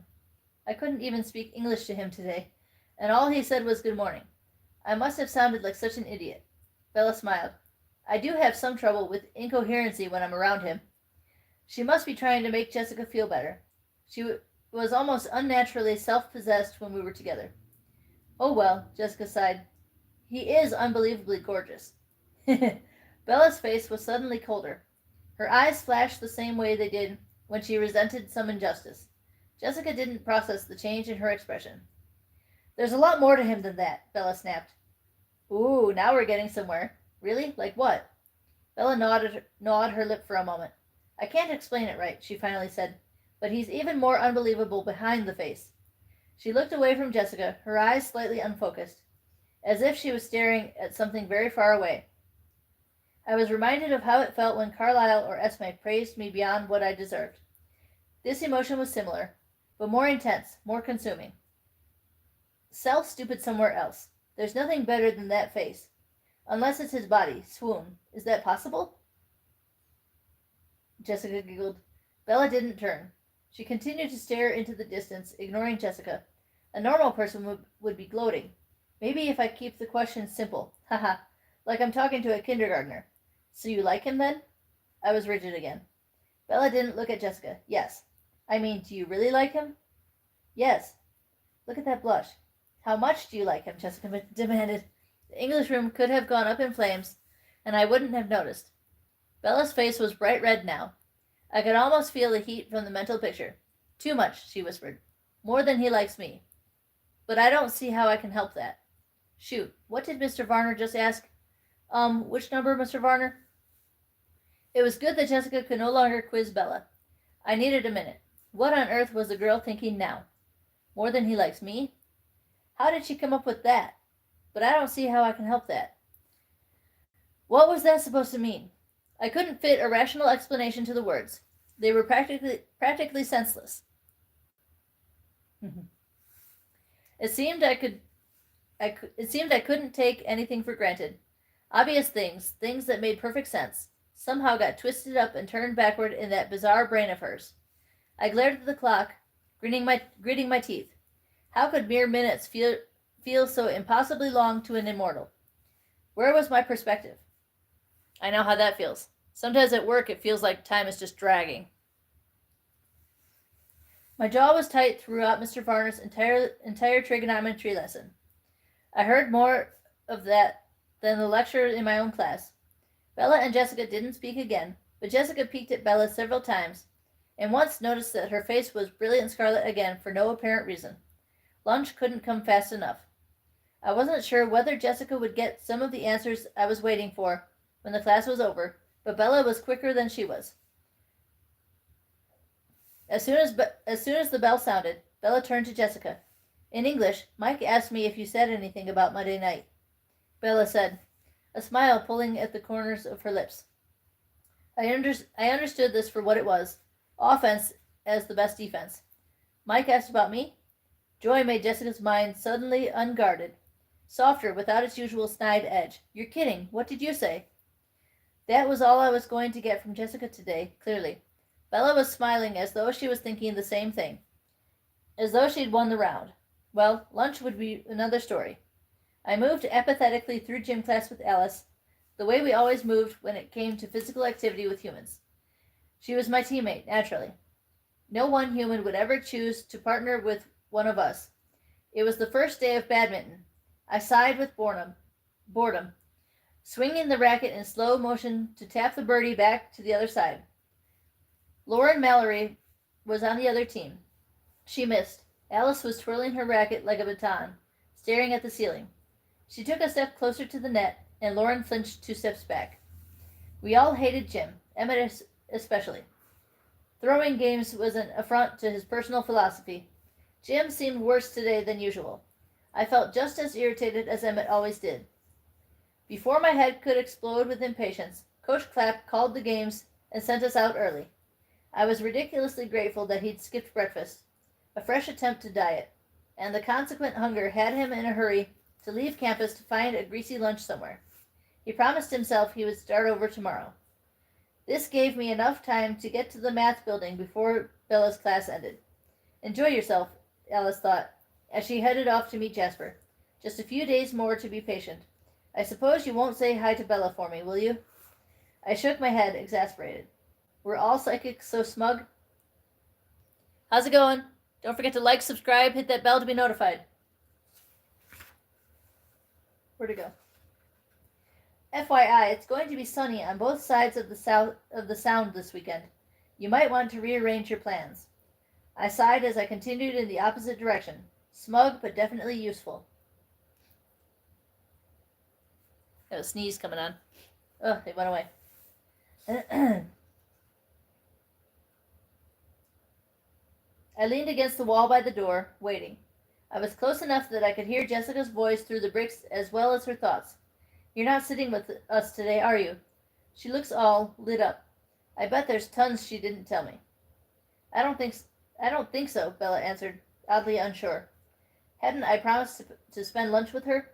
I couldn't even speak English to him today, and all he said was good morning. I must have sounded like such an idiot. Bella smiled. I do have some trouble with incoherency when I'm around him. She must be trying to make Jessica feel better. She was almost unnaturally self-possessed when we were together. Oh well, Jessica sighed. He is unbelievably gorgeous. Bella's face was suddenly colder. Her eyes flashed the same way they did when she resented some injustice. Jessica didn't process the change in her expression. There's a lot more to him than that, Bella snapped. Ooh, now we're getting somewhere. Really? Like what? Bella gnawed her lip for a moment. I can't explain it right, she finally said, but he's even more unbelievable behind the face. She looked away from Jessica, her eyes slightly unfocused, as if she was staring at something very far away. I was reminded of how it felt when Carlyle or Esme praised me beyond what I deserved. This emotion was similar, but more intense, more consuming. Sell stupid somewhere else. There's nothing better than that face. Unless it's his body. Swoon. Is that possible? Jessica giggled. Bella didn't turn. She continued to stare into the distance, ignoring Jessica. A normal person would be gloating. Maybe if I keep the question simple. Haha. Like I'm talking to a kindergartner. So you like him then? I was rigid again. Bella didn't look at Jessica. Yes. I mean, do you really like him? Yes. Look at that blush. How much do you like him? Jessica demanded. The English room could have gone up in flames, and I wouldn't have noticed. Bella's face was bright red now. I could almost feel the heat from the mental picture. Too much, she whispered. More than he likes me. But I don't see how I can help that. Shoot, what did Mr. Varner just ask? Which number, Mr. Varner? It was good that Jessica could no longer quiz Bella. I needed a minute. What on earth was the girl thinking now? More than he likes me? How did she come up with that? But I don't see how I can help that. What was that supposed to mean? I couldn't fit a rational explanation to the words. They were practically senseless. It seemed I couldn't take anything for granted. Obvious things that made perfect sense, somehow got twisted up and turned backward in that bizarre brain of hers. I glared at the clock, gritting my teeth. How could mere minutes feel so impossibly long to an immortal? Where was my perspective? I know how that feels. Sometimes at work it feels like time is just dragging. My jaw was tight throughout Mr. Varner's entire trigonometry lesson. I heard more of that than the lecture in my own class. Bella and Jessica didn't speak again, but Jessica peeked at Bella several times, and once noticed that her face was brilliant scarlet again for no apparent reason. Lunch couldn't come fast enough. I wasn't sure whether Jessica would get some of the answers I was waiting for when the class was over, but Bella was quicker than she was. As soon as the bell sounded, Bella turned to Jessica. In English, Mike asked me if you said anything about Monday night. Bella said, a smile pulling at the corners of her lips. I understood this for what it was, offense as the best defense. Mike asked about me? Joy made Jessica's mind suddenly unguarded, softer without its usual snide edge. You're kidding. What did you say? That was all I was going to get from Jessica today, clearly. Bella was smiling as though she was thinking the same thing, as though she'd won the round. Well, lunch would be another story. I moved apathetically through gym class with Alice, the way we always moved when it came to physical activity with humans. She was my teammate, naturally. No one human would ever choose to partner with one of us. It was the first day of badminton. I sighed with boredom, swinging the racket in slow motion to tap the birdie back to the other side. Lauren Mallory was on the other team. She missed. Alice was twirling her racket like a baton, staring at the ceiling. She took a step closer to the net, and Lauren flinched 2 steps back. We all hated Jim, Emmett especially. Throwing games was an affront to his personal philosophy. Jim seemed worse today than usual. I felt just as irritated as Emmett always did. Before my head could explode with impatience, Coach Clapp called the games and sent us out early. I was ridiculously grateful that he'd skipped breakfast, a fresh attempt to diet, and the consequent hunger had him in a hurry to leave campus to find a greasy lunch somewhere. He promised himself he would start over tomorrow. This gave me enough time to get to the math building before Bella's class ended. Enjoy yourself, Alice thought, as she headed off to meet Jasper. Just a few days more to be patient. I suppose you won't say hi to Bella for me, will you? I shook my head, exasperated. Were all psychics so smug? How's it going? Don't forget to like, subscribe, hit that bell to be notified. Where'd it go? FYI, it's going to be sunny on both sides of the sound this weekend. You might want to rearrange your plans. I sighed as I continued in the opposite direction. Smug, but definitely useful. Got a sneeze coming on. Ugh, it went away. I leaned against the wall by the door, waiting. I was close enough that I could hear Jessica's voice through the bricks as well as her thoughts. You're not sitting with us today, are you? She looks all lit up. I bet there's tons she didn't tell me. I don't think so, Bella answered, oddly unsure. Hadn't I promised to spend lunch with her?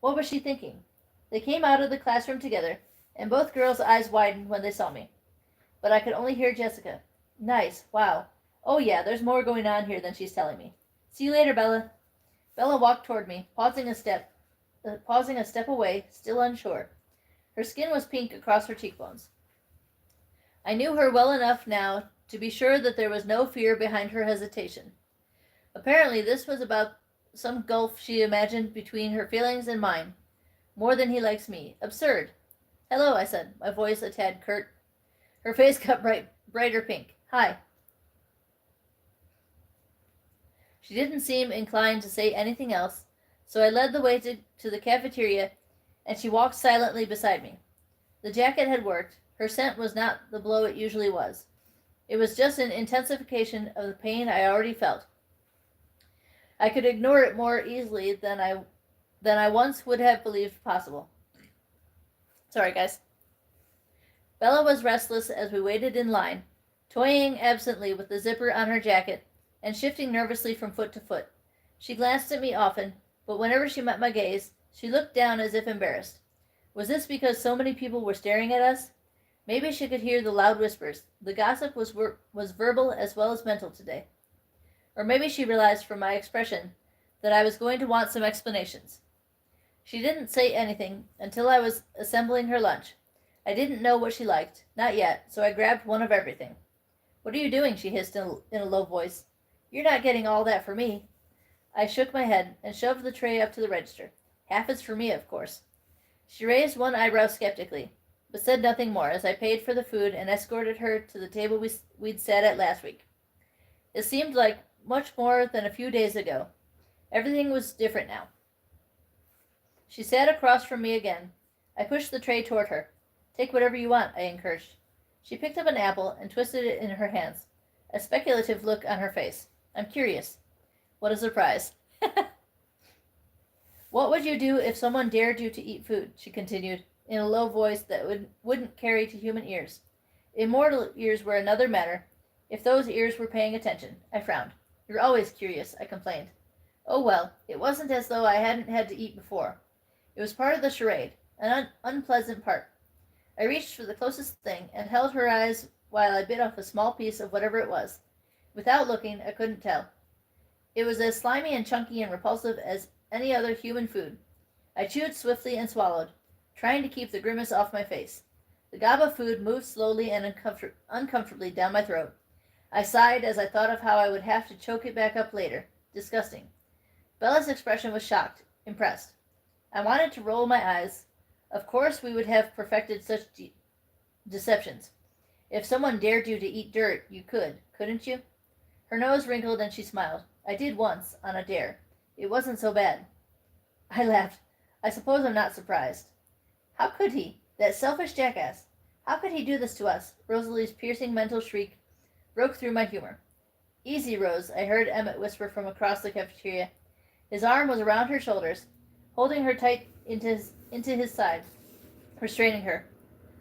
What was she thinking? They came out of the classroom together, and both girls' eyes widened when they saw me. But I could only hear Jessica. Nice, wow. Oh yeah, there's more going on here than she's telling me. See you later, Bella. Bella walked toward me, pausing a step away, still unsure. Her skin was pink across her cheekbones. I knew her well enough now to be sure that there was no fear behind her hesitation. Apparently this was about some gulf she imagined between her feelings and mine. More than he likes me. Absurd. Hello, I said, my voice a tad curt. Her face got brighter pink. Hi. She didn't seem inclined to say anything else, so I led the way to the cafeteria, and she walked silently beside me. The jacket had worked. Her scent was not the blow it usually was. It was just an intensification of the pain I already felt. I could ignore it more easily than I once would have believed possible. Sorry, guys. Bella was restless as we waited in line, toying absently with the zipper on her jacket and shifting nervously from foot to foot. She glanced at me often, but whenever she met my gaze, she looked down as if embarrassed. Was this because so many people were staring at us? Maybe she could hear the loud whispers. The gossip was verbal as well as mental today. Or maybe she realized from my expression that I was going to want some explanations. She didn't say anything until I was assembling her lunch. I didn't know what she liked, not yet, so I grabbed one of everything. What are you doing? She hissed in a low voice. You're not getting all that for me. I shook my head and shoved the tray up to the register. Half is for me, of course. She raised one eyebrow skeptically, but said nothing more as I paid for the food and escorted her to the table we'd sat at last week. It seemed like much more than a few days ago. Everything was different now. She sat across from me again. I pushed the tray toward her. Take whatever you want, I encouraged. She picked up an apple and twisted it in her hands, a speculative look on her face. I'm curious. What a surprise. What would you do if someone dared you to eat food? She continued, in a low voice that wouldn't carry to human ears. Immortal ears were another matter, if those ears were paying attention. I frowned. You're always curious, I complained. Oh well, it wasn't as though I hadn't had to eat before. It was part of the charade, an unpleasant part. I reached for the closest thing and held her eyes while I bit off a small piece of whatever it was. Without looking, I couldn't tell. It was as slimy and chunky and repulsive as any other human food. I chewed swiftly and swallowed, trying to keep the grimace off my face. The gob of food moved slowly and uncomfortably down my throat. I sighed as I thought of how I would have to choke it back up later. Disgusting. Bella's expression was shocked, impressed. I wanted to roll my eyes. Of course we would have perfected such deceptions. If someone dared you to eat dirt, you could, couldn't you? Her nose wrinkled and she smiled. I did once, on a dare. It wasn't so bad. I laughed. I suppose I'm not surprised. How could he? That selfish jackass. How could he do this to us? Rosalie's piercing mental shriek broke through my humor. Easy, Rose, I heard Emmett whisper from across the cafeteria. His arm was around her shoulders, holding her tight into his side, restraining her.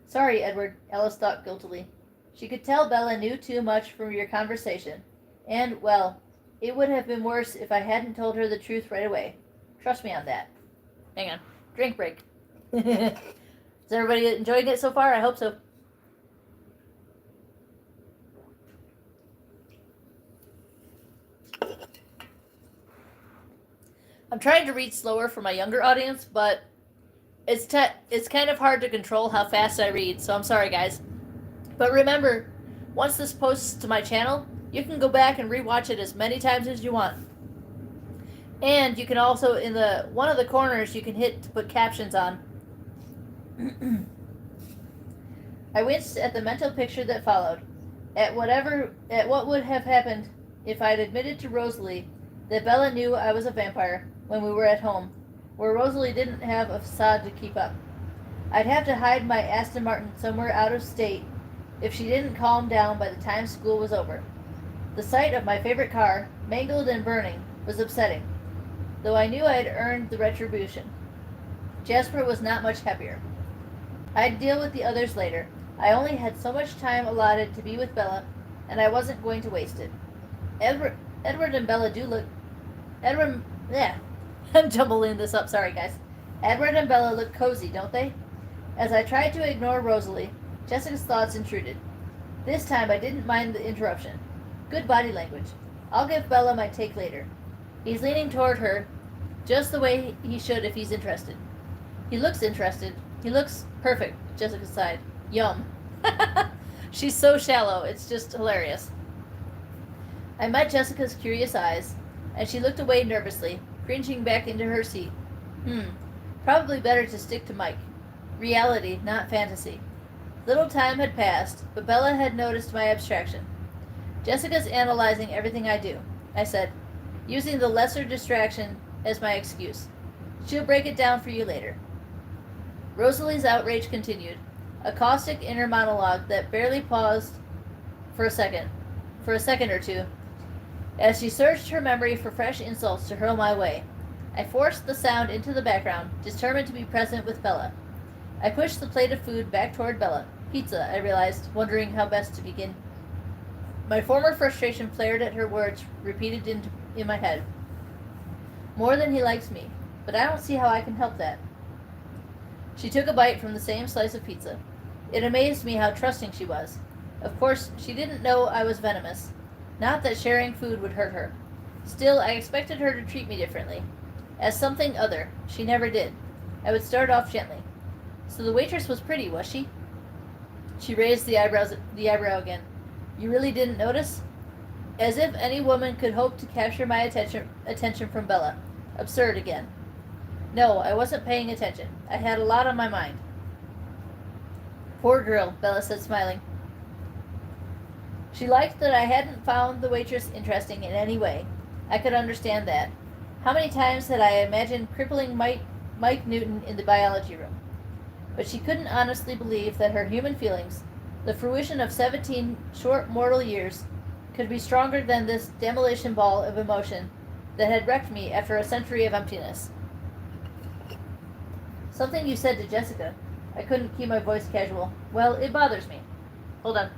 Sorry, Edward, Alice thought guiltily. She could tell Bella knew too much from your conversation, and, well, it would have been worse if I hadn't told her the truth right away. Trust me on that. Hang on. Drink break. Is everybody enjoying it so far? I hope so. I'm trying to read slower for my younger audience, but it's kind of hard to control how fast I read, so I'm sorry, guys. But remember, once this posts to my channel, you can go back and rewatch it as many times as you want. And you can also, in one of the corners, you can hit to put captions on. I winced at the mental picture that followed, at what would have happened if I'd admitted to Rosalie that Bella knew I was a vampire when we were at home, where Rosalie didn't have a facade to keep up. I'd have to hide my Aston Martin somewhere out of state if she didn't calm down by the time school was over. The sight of my favorite car, mangled and burning, was upsetting, though I knew I had earned the retribution. Jasper was not much happier. I'd deal with the others later. I only had so much time allotted to be with Bella, and I wasn't going to waste it. Edward and Bella do look. Edward. Yeah. I'm jumbling this up, sorry guys. Edward and Bella look cozy, don't they? As I tried to ignore Rosalie, Jessica's thoughts intruded. This time I didn't mind the interruption. Good body language. I'll give Bella my take later. He's leaning toward her, just the way he should if he's interested. He looks interested. He looks perfect, Jessica sighed. Yum. She's so shallow, it's just hilarious. I met Jessica's curious eyes, and she looked away nervously, cringing back into her seat. Probably better to stick to Mike. Reality, not fantasy. Little time had passed, but Bella had noticed my abstraction. Jessica's analyzing everything I do, I said, using the lesser distraction as my excuse. She'll break it down for you later. Rosalie's outrage continued, a caustic inner monologue that barely paused for a second or two, as she searched her memory for fresh insults to hurl my way. I forced the sound into the background, determined to be present with Bella. I pushed the plate of food back toward Bella. Pizza, I realized, wondering how best to begin. My former frustration flared at her words, repeated in my head. More than he likes me, but I don't see how I can help that. She took a bite from the same slice of pizza. It amazed me how trusting she was. Of course, she didn't know I was venomous. Not that sharing food would hurt her. Still, I expected her to treat me differently. As something other. She never did. I would start off gently. So the waitress was pretty, was she? She raised the eyebrow again. You really didn't notice? As if any woman could hope to capture my attention from Bella. Absurd again. No, I wasn't paying attention. I had a lot on my mind. Poor girl, Bella said, smiling. She liked that I hadn't found the waitress interesting in any way. I could understand that. How many times had I imagined crippling Mike Newton in the biology room? But she couldn't honestly believe that her human feelings, the fruition of 17 short mortal years, could be stronger than this demolition ball of emotion that had wrecked me after a century of emptiness. Something you said to Jessica. I couldn't keep my voice casual. Well, it bothers me. Hold on.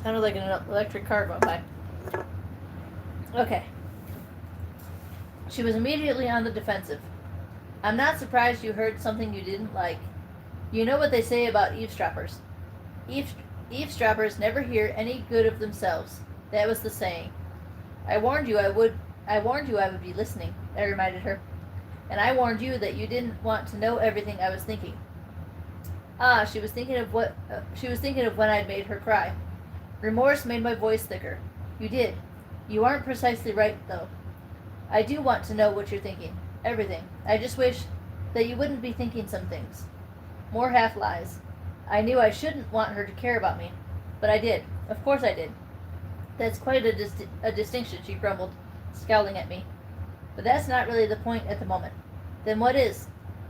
Sounded like an electric car going by. Okay. She was immediately on the defensive. I'm not surprised you heard something you didn't like. You know what they say about eavesdroppers. Eavesdroppers never hear any good of themselves. That was the saying. I warned you I would be listening, I reminded her. And I warned you that you didn't want to know everything I was thinking. She was thinking of when I'd made her cry. Remorse made my voice thicker. You did. You aren't precisely right, though. I do want to know what you're thinking. Everything. I just wish that you wouldn't be thinking some things. More half-lies. I knew I shouldn't want her to care about me, but I did. Of course I did. That's quite a distinction, she grumbled, scowling at me. But that's not really the point at the moment. Then what is?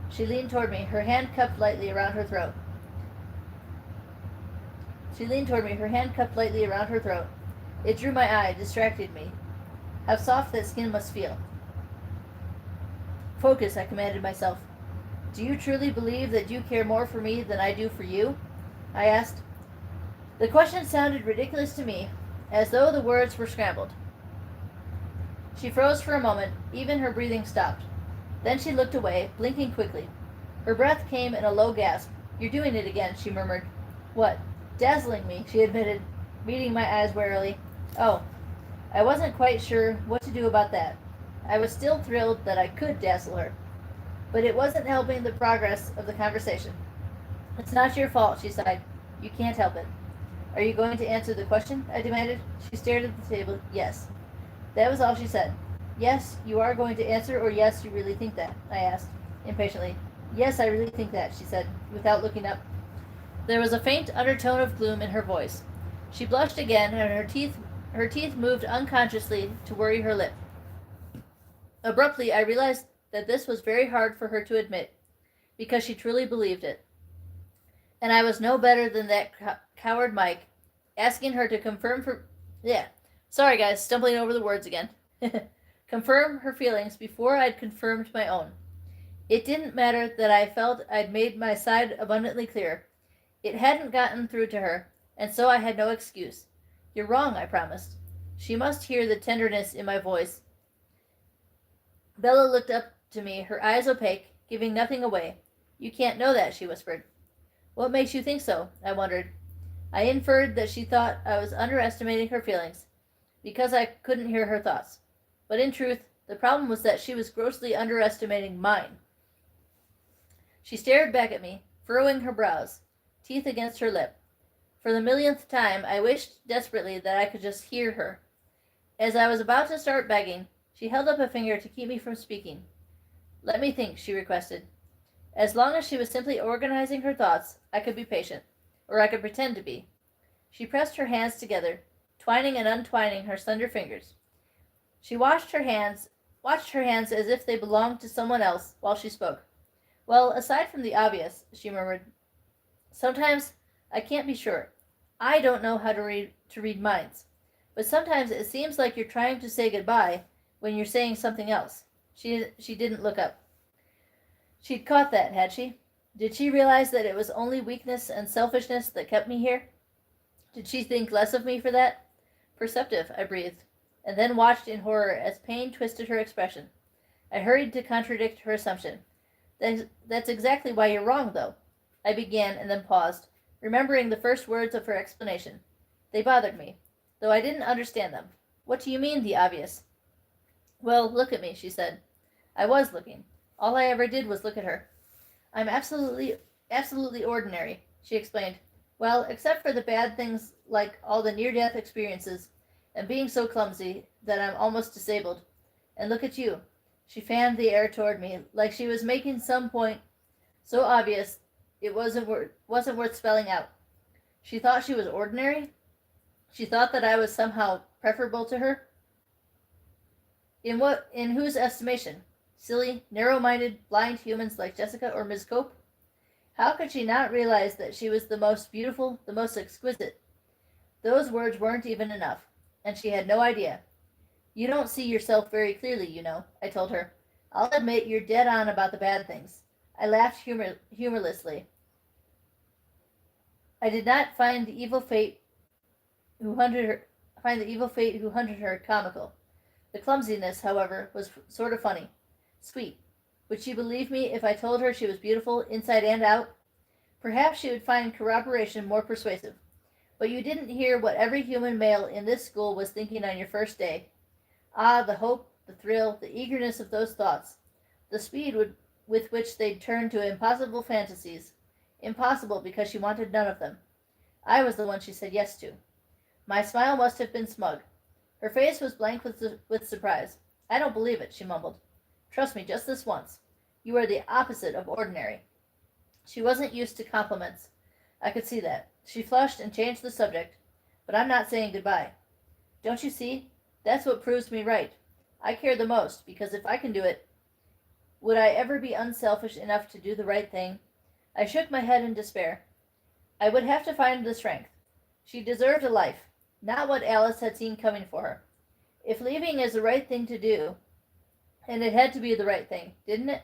She leaned toward me, her hand cupped lightly around her throat. It drew my eye, distracted me. How soft that skin must feel. Focus, I commanded myself. Do you truly believe that you care more for me than I do for you? I asked. The question sounded ridiculous to me, as though the words were scrambled. She froze for a moment, even her breathing stopped. Then she looked away, blinking quickly. Her breath came in a low gasp. You're doing it again, she murmured. What? Dazzling me, she admitted, meeting my eyes warily. Oh, I wasn't quite sure what to do about that. I was still thrilled that I could dazzle her. But it wasn't helping the progress of the conversation. It's not your fault, she sighed. You can't help it. Are you going to answer the question? I demanded. She stared at the table. Yes. That was all she said. Yes, you are going to answer, or yes, you really think that? I asked, impatiently. Yes, I really think that, she said, without looking up. There was a faint undertone of gloom in her voice. She blushed again, and her teeth moved unconsciously to worry her lip. Abruptly, I realized that this was very hard for her to admit, because she truly believed it. And I was no better than that coward Mike, asking her to confirm for... Yeah. Sorry, guys, stumbling over the words again. Confirm her feelings before I'd confirmed my own. It didn't matter that I felt I'd made my side abundantly clear. It hadn't gotten through to her, and so I had no excuse. You're wrong, I promised. She must hear the tenderness in my voice. Bella looked up to me, her eyes opaque, giving nothing away. You can't know that, she whispered. What makes you think so? I wondered. I inferred that she thought I was underestimating her feelings, because I couldn't hear her thoughts. But in truth, the problem was that she was grossly underestimating mine. She stared back at me, furrowing her brows, teeth against her lip. For the millionth time, I wished desperately that I could just hear her. As I was about to start begging, she held up a finger to keep me from speaking. Let me think, she requested. As long as she was simply organizing her thoughts, I could be patient, or I could pretend to be. She pressed her hands together, twining and untwining her slender fingers. She watched her hands as if they belonged to someone else while she spoke. Well, aside from the obvious, she murmured, sometimes I can't be sure. I don't know how to read minds. But sometimes it seems like you're trying to say goodbye when you're saying something else. She didn't look up. She'd caught that, had she? Did she realize that it was only weakness and selfishness that kept me here? Did she think less of me for that? Perceptive, I breathed, and then watched in horror as pain twisted her expression. I hurried to contradict her assumption. That's exactly why you're wrong, though. I began and then paused, remembering the first words of her explanation. They bothered me, though I didn't understand them. What do you mean, the obvious? Well, look at me, she said. I was looking. All I ever did was look at her. I'm absolutely ordinary, she explained. Well, except for the bad things like all the near-death experiences and being so clumsy that I'm almost disabled. And look at you. She fanned the air toward me, like she was making some point so obvious it wasn't worth spelling out. She thought she was ordinary? She thought that I was somehow preferable to her? In whose estimation? Silly, narrow-minded, blind humans like Jessica or Miss Cope? How could she not realize that she was the most beautiful, the most exquisite? Those words weren't even enough, and she had no idea. You don't see yourself very clearly, you know, I told her. I'll admit you're dead on about the bad things. I laughed humorlessly. I did not find the evil fate who hunted her comical. The clumsiness, however, was sort of funny. Sweet. Would she believe me if I told her she was beautiful inside and out? Perhaps she would find corroboration more persuasive. But you didn't hear what every human male in this school was thinking on your first day. Ah, the hope, the thrill, the eagerness of those thoughts. The speed with which they'd turn to impossible fantasies. Impossible because she wanted none of them. I was the one she said yes to. My smile must have been smug. Her face was blank with surprise. I don't believe it, she mumbled. Trust me just this once. You are the opposite of ordinary. She wasn't used to compliments. I could see that. She flushed and changed the subject. But I'm not saying goodbye. Don't you see? That's what proves me right. I care the most, because if I can do it, would I ever be unselfish enough to do the right thing? I shook my head in despair. I would have to find the strength. She deserved a life, not what Alice had seen coming for her. If leaving is the right thing to do, and it had to be the right thing, didn't it?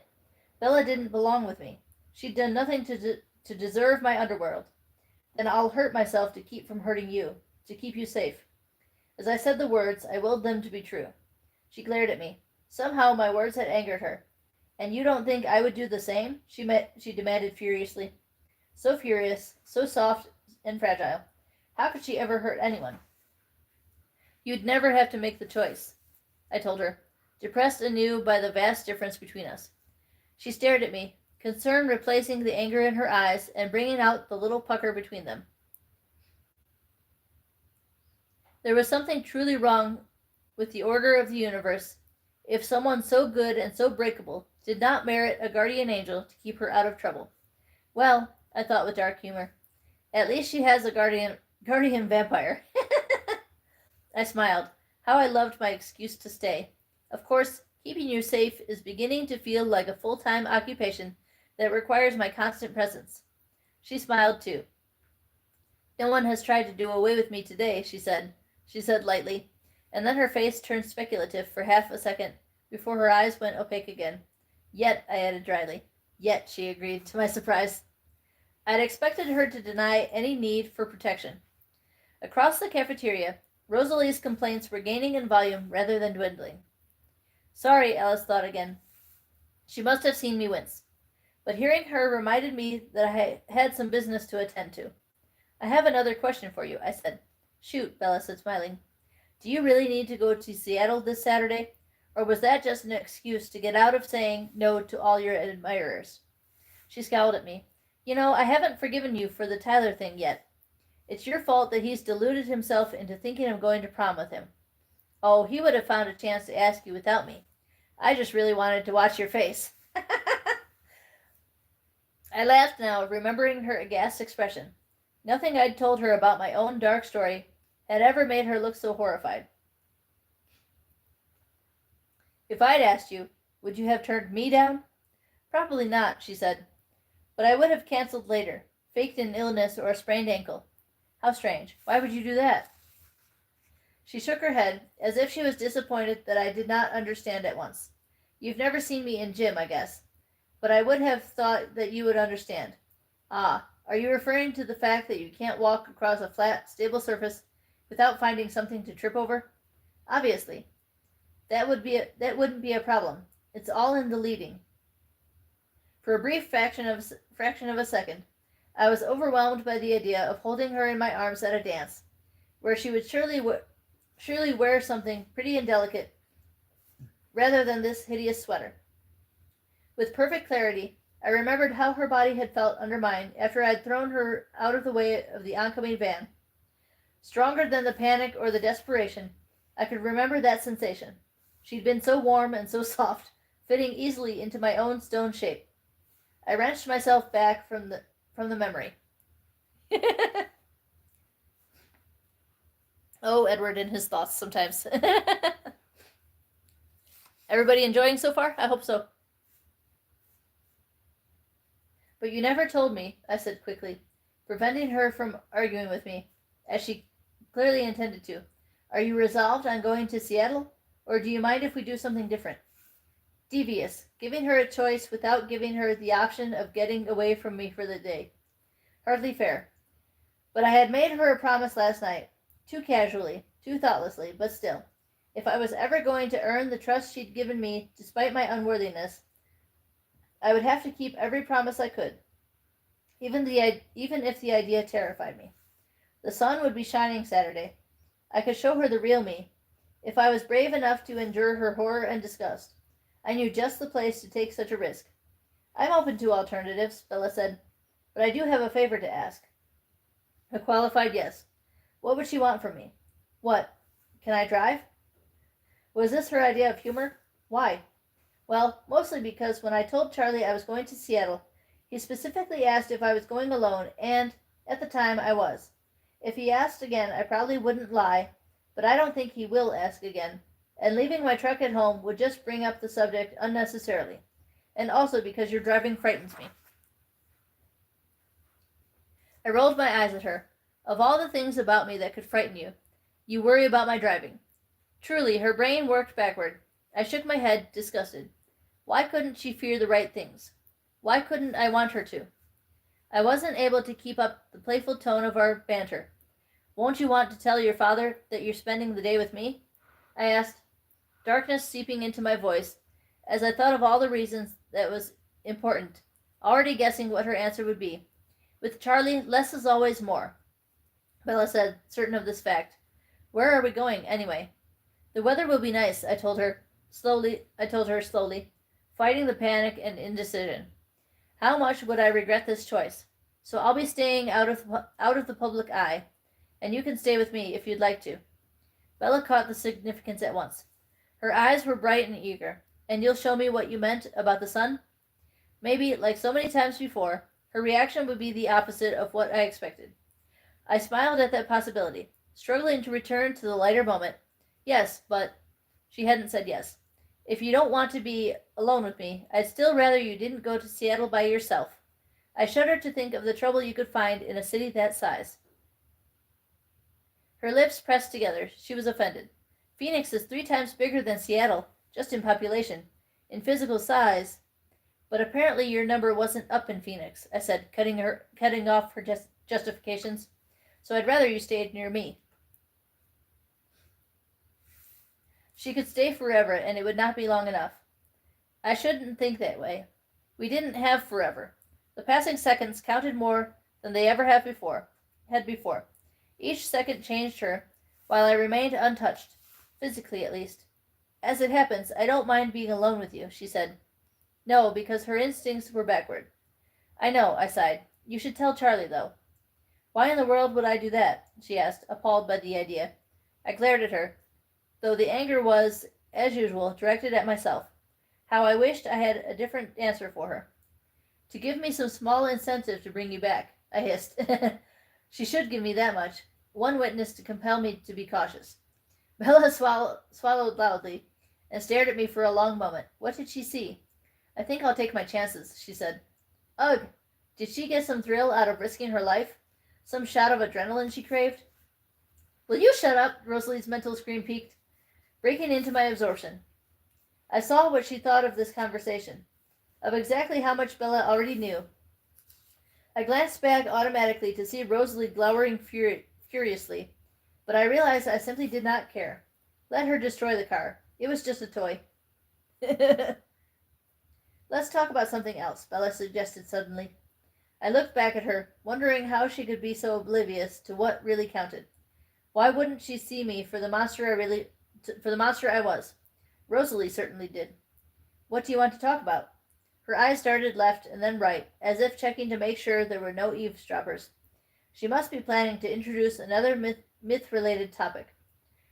Bella didn't belong with me. She'd done nothing to deserve my underworld. Then I'll hurt myself to keep from hurting you, to keep you safe. As I said the words, I willed them to be true. She glared at me. Somehow my words had angered her. And you don't think I would do the same? She demanded furiously. So furious, so soft and fragile. How could she ever hurt anyone? You'd never have to make the choice, I told her, depressed anew by the vast difference between us. She stared at me, concern replacing the anger in her eyes and bringing out the little pucker between them. There was something truly wrong with the order of the universe if someone so good and so breakable did not merit a guardian angel to keep her out of trouble. Well, I thought with dark humor, at least she has a guardian vampire. I smiled. How I loved my excuse to stay. Of course, keeping you safe is beginning to feel like a full-time occupation that requires my constant presence. She smiled too. No one has tried to do away with me today, she said. She said lightly, and then her face turned speculative for half a second before her eyes went opaque again. Yet, I added dryly. Yet, she agreed, to my surprise. I'd expected her to deny any need for protection. Across the cafeteria, Rosalie's complaints were gaining in volume rather than dwindling. Sorry, Alice thought again. She must have seen me wince. But hearing her reminded me that I had some business to attend to. I have another question for you, I said. Shoot, Bella said, smiling. Do you really need to go to Seattle this Saturday? Or was that just an excuse to get out of saying no to all your admirers? She scowled at me. You know, I haven't forgiven you for the Tyler thing yet. It's your fault that he's deluded himself into thinking of going to prom with him. Oh, he would have found a chance to ask you without me. I just really wanted to watch your face. I laughed now, remembering her aghast expression. Nothing I'd told her about my own dark story had ever made her look so horrified. If I'd asked you, would you have turned me down? Probably not, she said. But I would have canceled later, faked an illness or a sprained ankle. How strange. Why would you do that? She shook her head, as if she was disappointed that I did not understand at once. You've never seen me in gym, I guess. But I would have thought that you would understand. Ah, are you referring to the fact that you can't walk across a flat, stable surface without finding something to trip over? Obviously. That wouldn't be a problem. It's all in the leading. For a brief fraction of a second, I was overwhelmed by the idea of holding her in my arms at a dance, where she would surely wear something pretty and delicate, rather than this hideous sweater. With perfect clarity, I remembered how her body had felt under mine after I had thrown her out of the way of the oncoming van. Stronger than the panic or the desperation, I could remember that sensation. She'd been so warm and so soft, fitting easily into my own stone shape. I wrenched myself back from the memory. Oh, Edward and his thoughts sometimes. Everybody enjoying so far? I hope so. But you never told me, I said quickly, preventing her from arguing with me, as she clearly intended to. Are you resolved on going to Seattle, or do you mind if we do something different? Devious, giving her a choice without giving her the option of getting away from me for the day. Hardly fair. But I had made her a promise last night, too casually, too thoughtlessly, but still. If I was ever going to earn the trust she'd given me despite my unworthiness, I would have to keep every promise I could, even if the idea terrified me. The sun would be shining Saturday. I could show her the real me, if I was brave enough to endure her horror and disgust. I knew just the place to take such a risk. I'm open to alternatives, Bella said, but I do have a favor to ask. A qualified yes. What would she want from me? What? Can I drive? Was this her idea of humor? Why? Well, mostly because when I told Charlie I was going to Seattle, he specifically asked if I was going alone, and, at the time, I was. If he asked again, I probably wouldn't lie, but I don't think he will ask again, and leaving my truck at home would just bring up the subject unnecessarily, and also because your driving frightens me. I rolled my eyes at her. Of all the things about me that could frighten you, you worry about my driving. Truly, her brain worked backward. I shook my head, disgusted. Why couldn't she fear the right things? Why couldn't I want her to? I wasn't able to keep up the playful tone of our banter. Won't you want to tell your father that you're spending the day with me? I asked, darkness seeping into my voice, as I thought of all the reasons that was important, already guessing what her answer would be. With Charlie, less is always more, Bella said, certain of this fact. Where are we going, anyway? The weather will be nice, I told her slowly, fighting the panic and indecision. How much would I regret this choice? So I'll be staying out of the public eye, and you can stay with me if you'd like to. Bella caught the significance at once. Her eyes were bright and eager. And you'll show me what you meant about the sun? Maybe, like so many times before, her reaction would be the opposite of what I expected. I smiled at that possibility, struggling to return to the lighter moment. Yes, but she hadn't said yes. If you don't want to be alone with me, I'd still rather you didn't go to Seattle by yourself. I shuddered to think of the trouble you could find in a city that size. Her lips pressed together. She was offended. Phoenix is 3 times bigger than Seattle, just in population. In physical size, but apparently your number wasn't up in Phoenix, I said, cutting off her justifications. So I'd rather you stayed near me. She could stay forever, and it would not be long enough. I shouldn't think that way. We didn't have forever. The passing seconds counted more than they ever had before. Each second changed her, while I remained untouched, physically at least. As it happens, I don't mind being alone with you, she said. No, because her instincts were backward. I know, I sighed. You should tell Charlie, though. Why in the world would I do that? She asked, appalled by the idea. I glared at her, though the anger was, as usual, directed at myself. How I wished I had a different answer for her. To give me some small incentive to bring you back, I hissed. She should give me that much. One witness to compel me to be cautious. Bella swallowed loudly and stared at me for a long moment. What did she see? I think I'll take my chances, she said. Ugh! Did she get some thrill out of risking her life? Some shot of adrenaline she craved? Will you shut up? Rosalie's mental scream peaked, breaking into my absorption. I saw what she thought of this conversation, of exactly how much Bella already knew. I glanced back automatically to see Rosalie glowering furiously, but I realized I simply did not care. Let her destroy the car. It was just a toy. Let's talk about something else, Bella suggested suddenly. I looked back at her, wondering how she could be so oblivious to what really counted. Why wouldn't she see me for the monster I was? Rosalie certainly did. What do you want to talk about? Her eyes darted left and then right, as if checking to make sure there were no eavesdroppers. She must be planning to introduce another myth-related topic.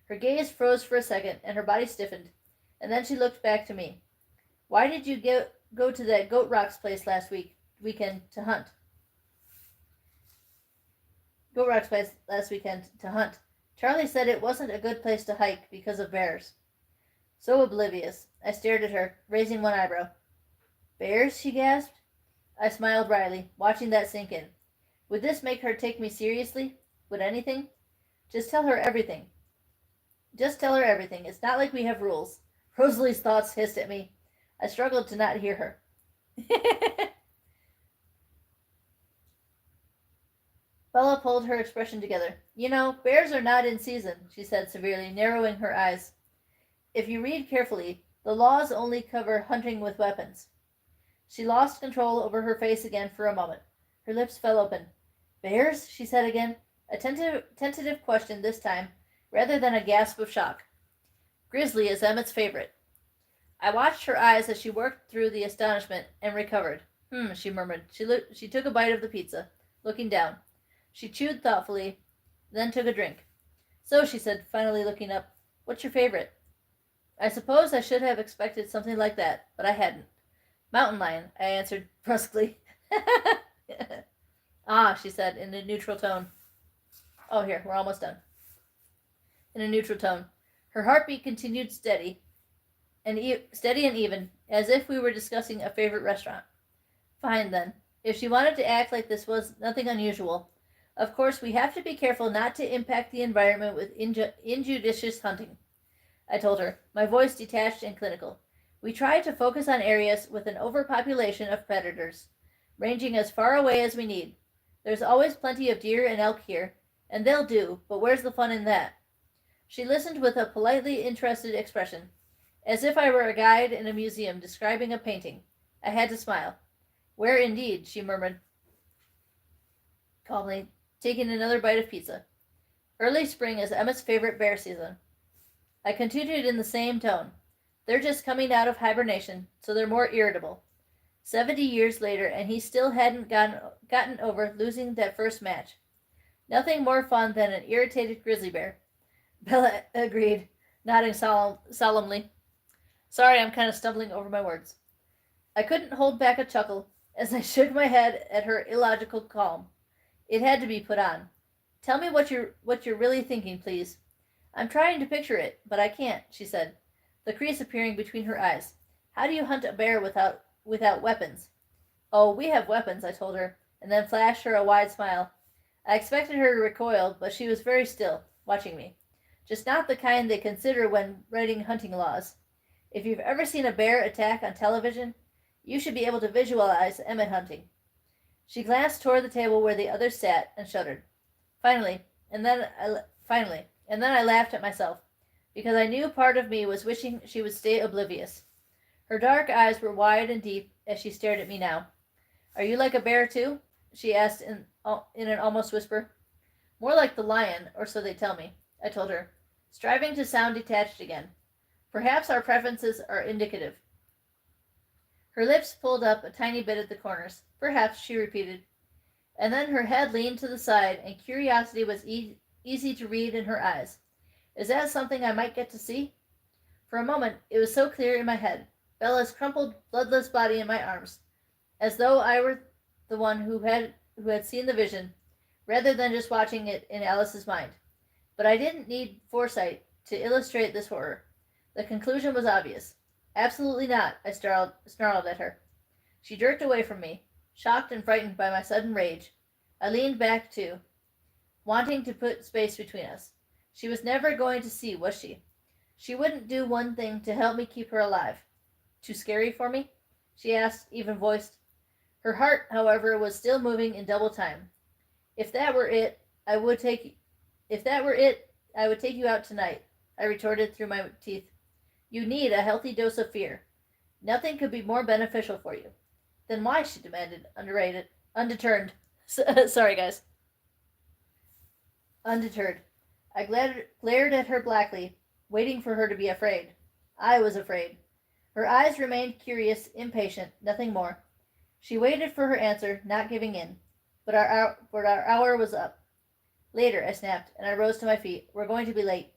Her gaze froze for a second, and her body stiffened, and then she looked back to me. Why did you go to that Goat Rocks place last weekend to hunt? Goat Rocks place last weekend to hunt. Charlie said it wasn't a good place to hike because of bears. So oblivious. I stared at her, raising one eyebrow. Bears? She gasped. I smiled wryly, watching that sink in. Would this make her take me seriously? Would anything? Just tell her everything. Just tell her everything. It's not like we have rules. Rosalie's thoughts hissed at me. I struggled to not hear her. Bella pulled her expression together. You know, bears are not in season, she said severely, narrowing her eyes. If you read carefully, the laws only cover hunting with weapons. She lost control over her face again for a moment. Her lips fell open. Bears? She said again, a tentative question this time, rather than a gasp of shock. Grizzly is Emmett's favorite. I watched her eyes as she worked through the astonishment and recovered. She murmured. She took a bite of the pizza, looking down. She chewed thoughtfully, then took a drink. So, she said, finally looking up, what's your favorite? I suppose I should have expected something like that, but I hadn't. Mountain lion, I answered brusquely. Ah, she said in a neutral tone. Oh, here, we're almost done. In a neutral tone. Her heartbeat continued steady and even, as if we were discussing a favorite restaurant. Fine, then. If she wanted to act like this was nothing unusual, of course we have to be careful not to impact the environment with injudicious hunting, I told her, my voice detached and clinical. We try to focus on areas with an overpopulation of predators, ranging as far away as we need. There's always plenty of deer and elk here, and they'll do, but where's the fun in that? She listened with a politely interested expression, as if I were a guide in a museum describing a painting. I had to smile. Where indeed, she murmured calmly, taking another bite of pizza. Early spring is Emma's favorite bear season. I continued in the same tone. They're just coming out of hibernation, so they're more irritable. 70 years later, and he still hadn't gotten over losing that first match. Nothing more fun than an irritated grizzly bear. Bella agreed, nodding solemnly. Sorry, I'm kind of stumbling over my words. I couldn't hold back a chuckle as I shook my head at her illogical calm. It had to be put on. Tell me what you're really thinking, please. I'm trying to picture it, but I can't, she said, the crease appearing between her eyes. How do you hunt a bear without weapons? Oh, we have weapons, I told her, and then flashed her a wide smile. I expected her to recoil, but she was very still, watching me. Just not the kind they consider when writing hunting laws. If you've ever seen a bear attack on television, you should be able to visualize Emmett hunting. She glanced toward the table where the others sat and shuddered. Finally, and then I laughed at myself, because I knew part of me was wishing she would stay oblivious. Her dark eyes were wide and deep as she stared at me now. Are you like a bear too? She asked in an almost whisper. More like the lion, or so they tell me, I told her, striving to sound detached again. Perhaps our preferences are indicative. Her lips pulled up a tiny bit at the corners. Perhaps, she repeated. And then her head leaned to the side, and curiosity was easy to read in her eyes. Is that something I might get to see? For a moment, it was so clear in my head, Bella's crumpled, bloodless body in my arms, as though I were the one who had seen the vision, rather than just watching it in Alice's mind. But I didn't need foresight to illustrate this horror. The conclusion was obvious. Absolutely not, I snarled at her. She jerked away from me, shocked and frightened by my sudden rage. I leaned back, too, wanting to put space between us. She was never going to see, was she? She wouldn't do one thing to help me keep her alive. Too scary for me? She asked, even-voiced. Her heart, however, was still moving in double time. If that were it, I would take you out tonight, I retorted through my teeth. You need a healthy dose of fear. Nothing could be more beneficial for you. Then why, she demanded, undeterred. Sorry, guys. Undeterred. I glared at her blackly, waiting for her to be afraid. I was afraid. Her eyes remained curious, impatient, nothing more. She waited for her answer, not giving in. But our hour was up. Later, I snapped, and I rose to my feet. We're going to be late.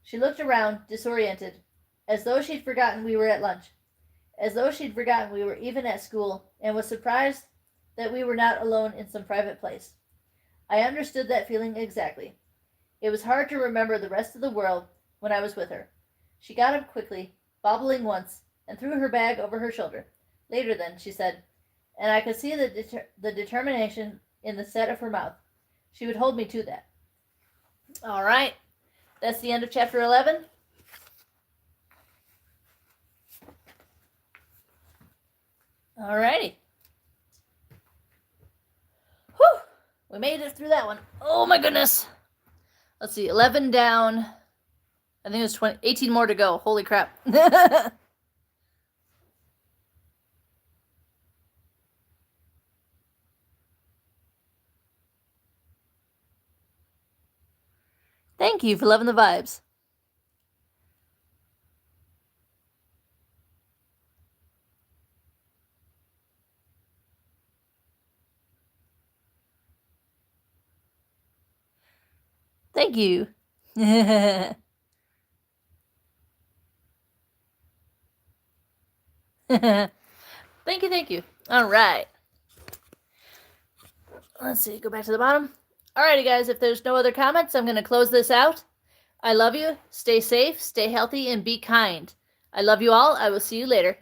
She looked around, disoriented, as though she'd forgotten we were at lunch, as though she'd forgotten we were even at school, and was surprised that we were not alone in some private place. I understood that feeling exactly. It was hard to remember the rest of the world when I was with her. She got up quickly, bobbling once, and threw her bag over her shoulder. Later then, she said, and I could see the determination in the set of her mouth. She would hold me to that. All right. That's the end of chapter 11. Alrighty. Whew! We made it through that one. Oh my goodness. Let's see, 11 down. I think it was 18 more to go. Holy crap. Thank you for loving the vibes. Thank you. Thank you. All right. Let's see, go back to the bottom. Alrighty, guys, if there's no other comments, I'm going to close this out. I love you. Stay safe, stay healthy, and be kind. I love you all. I will see you later.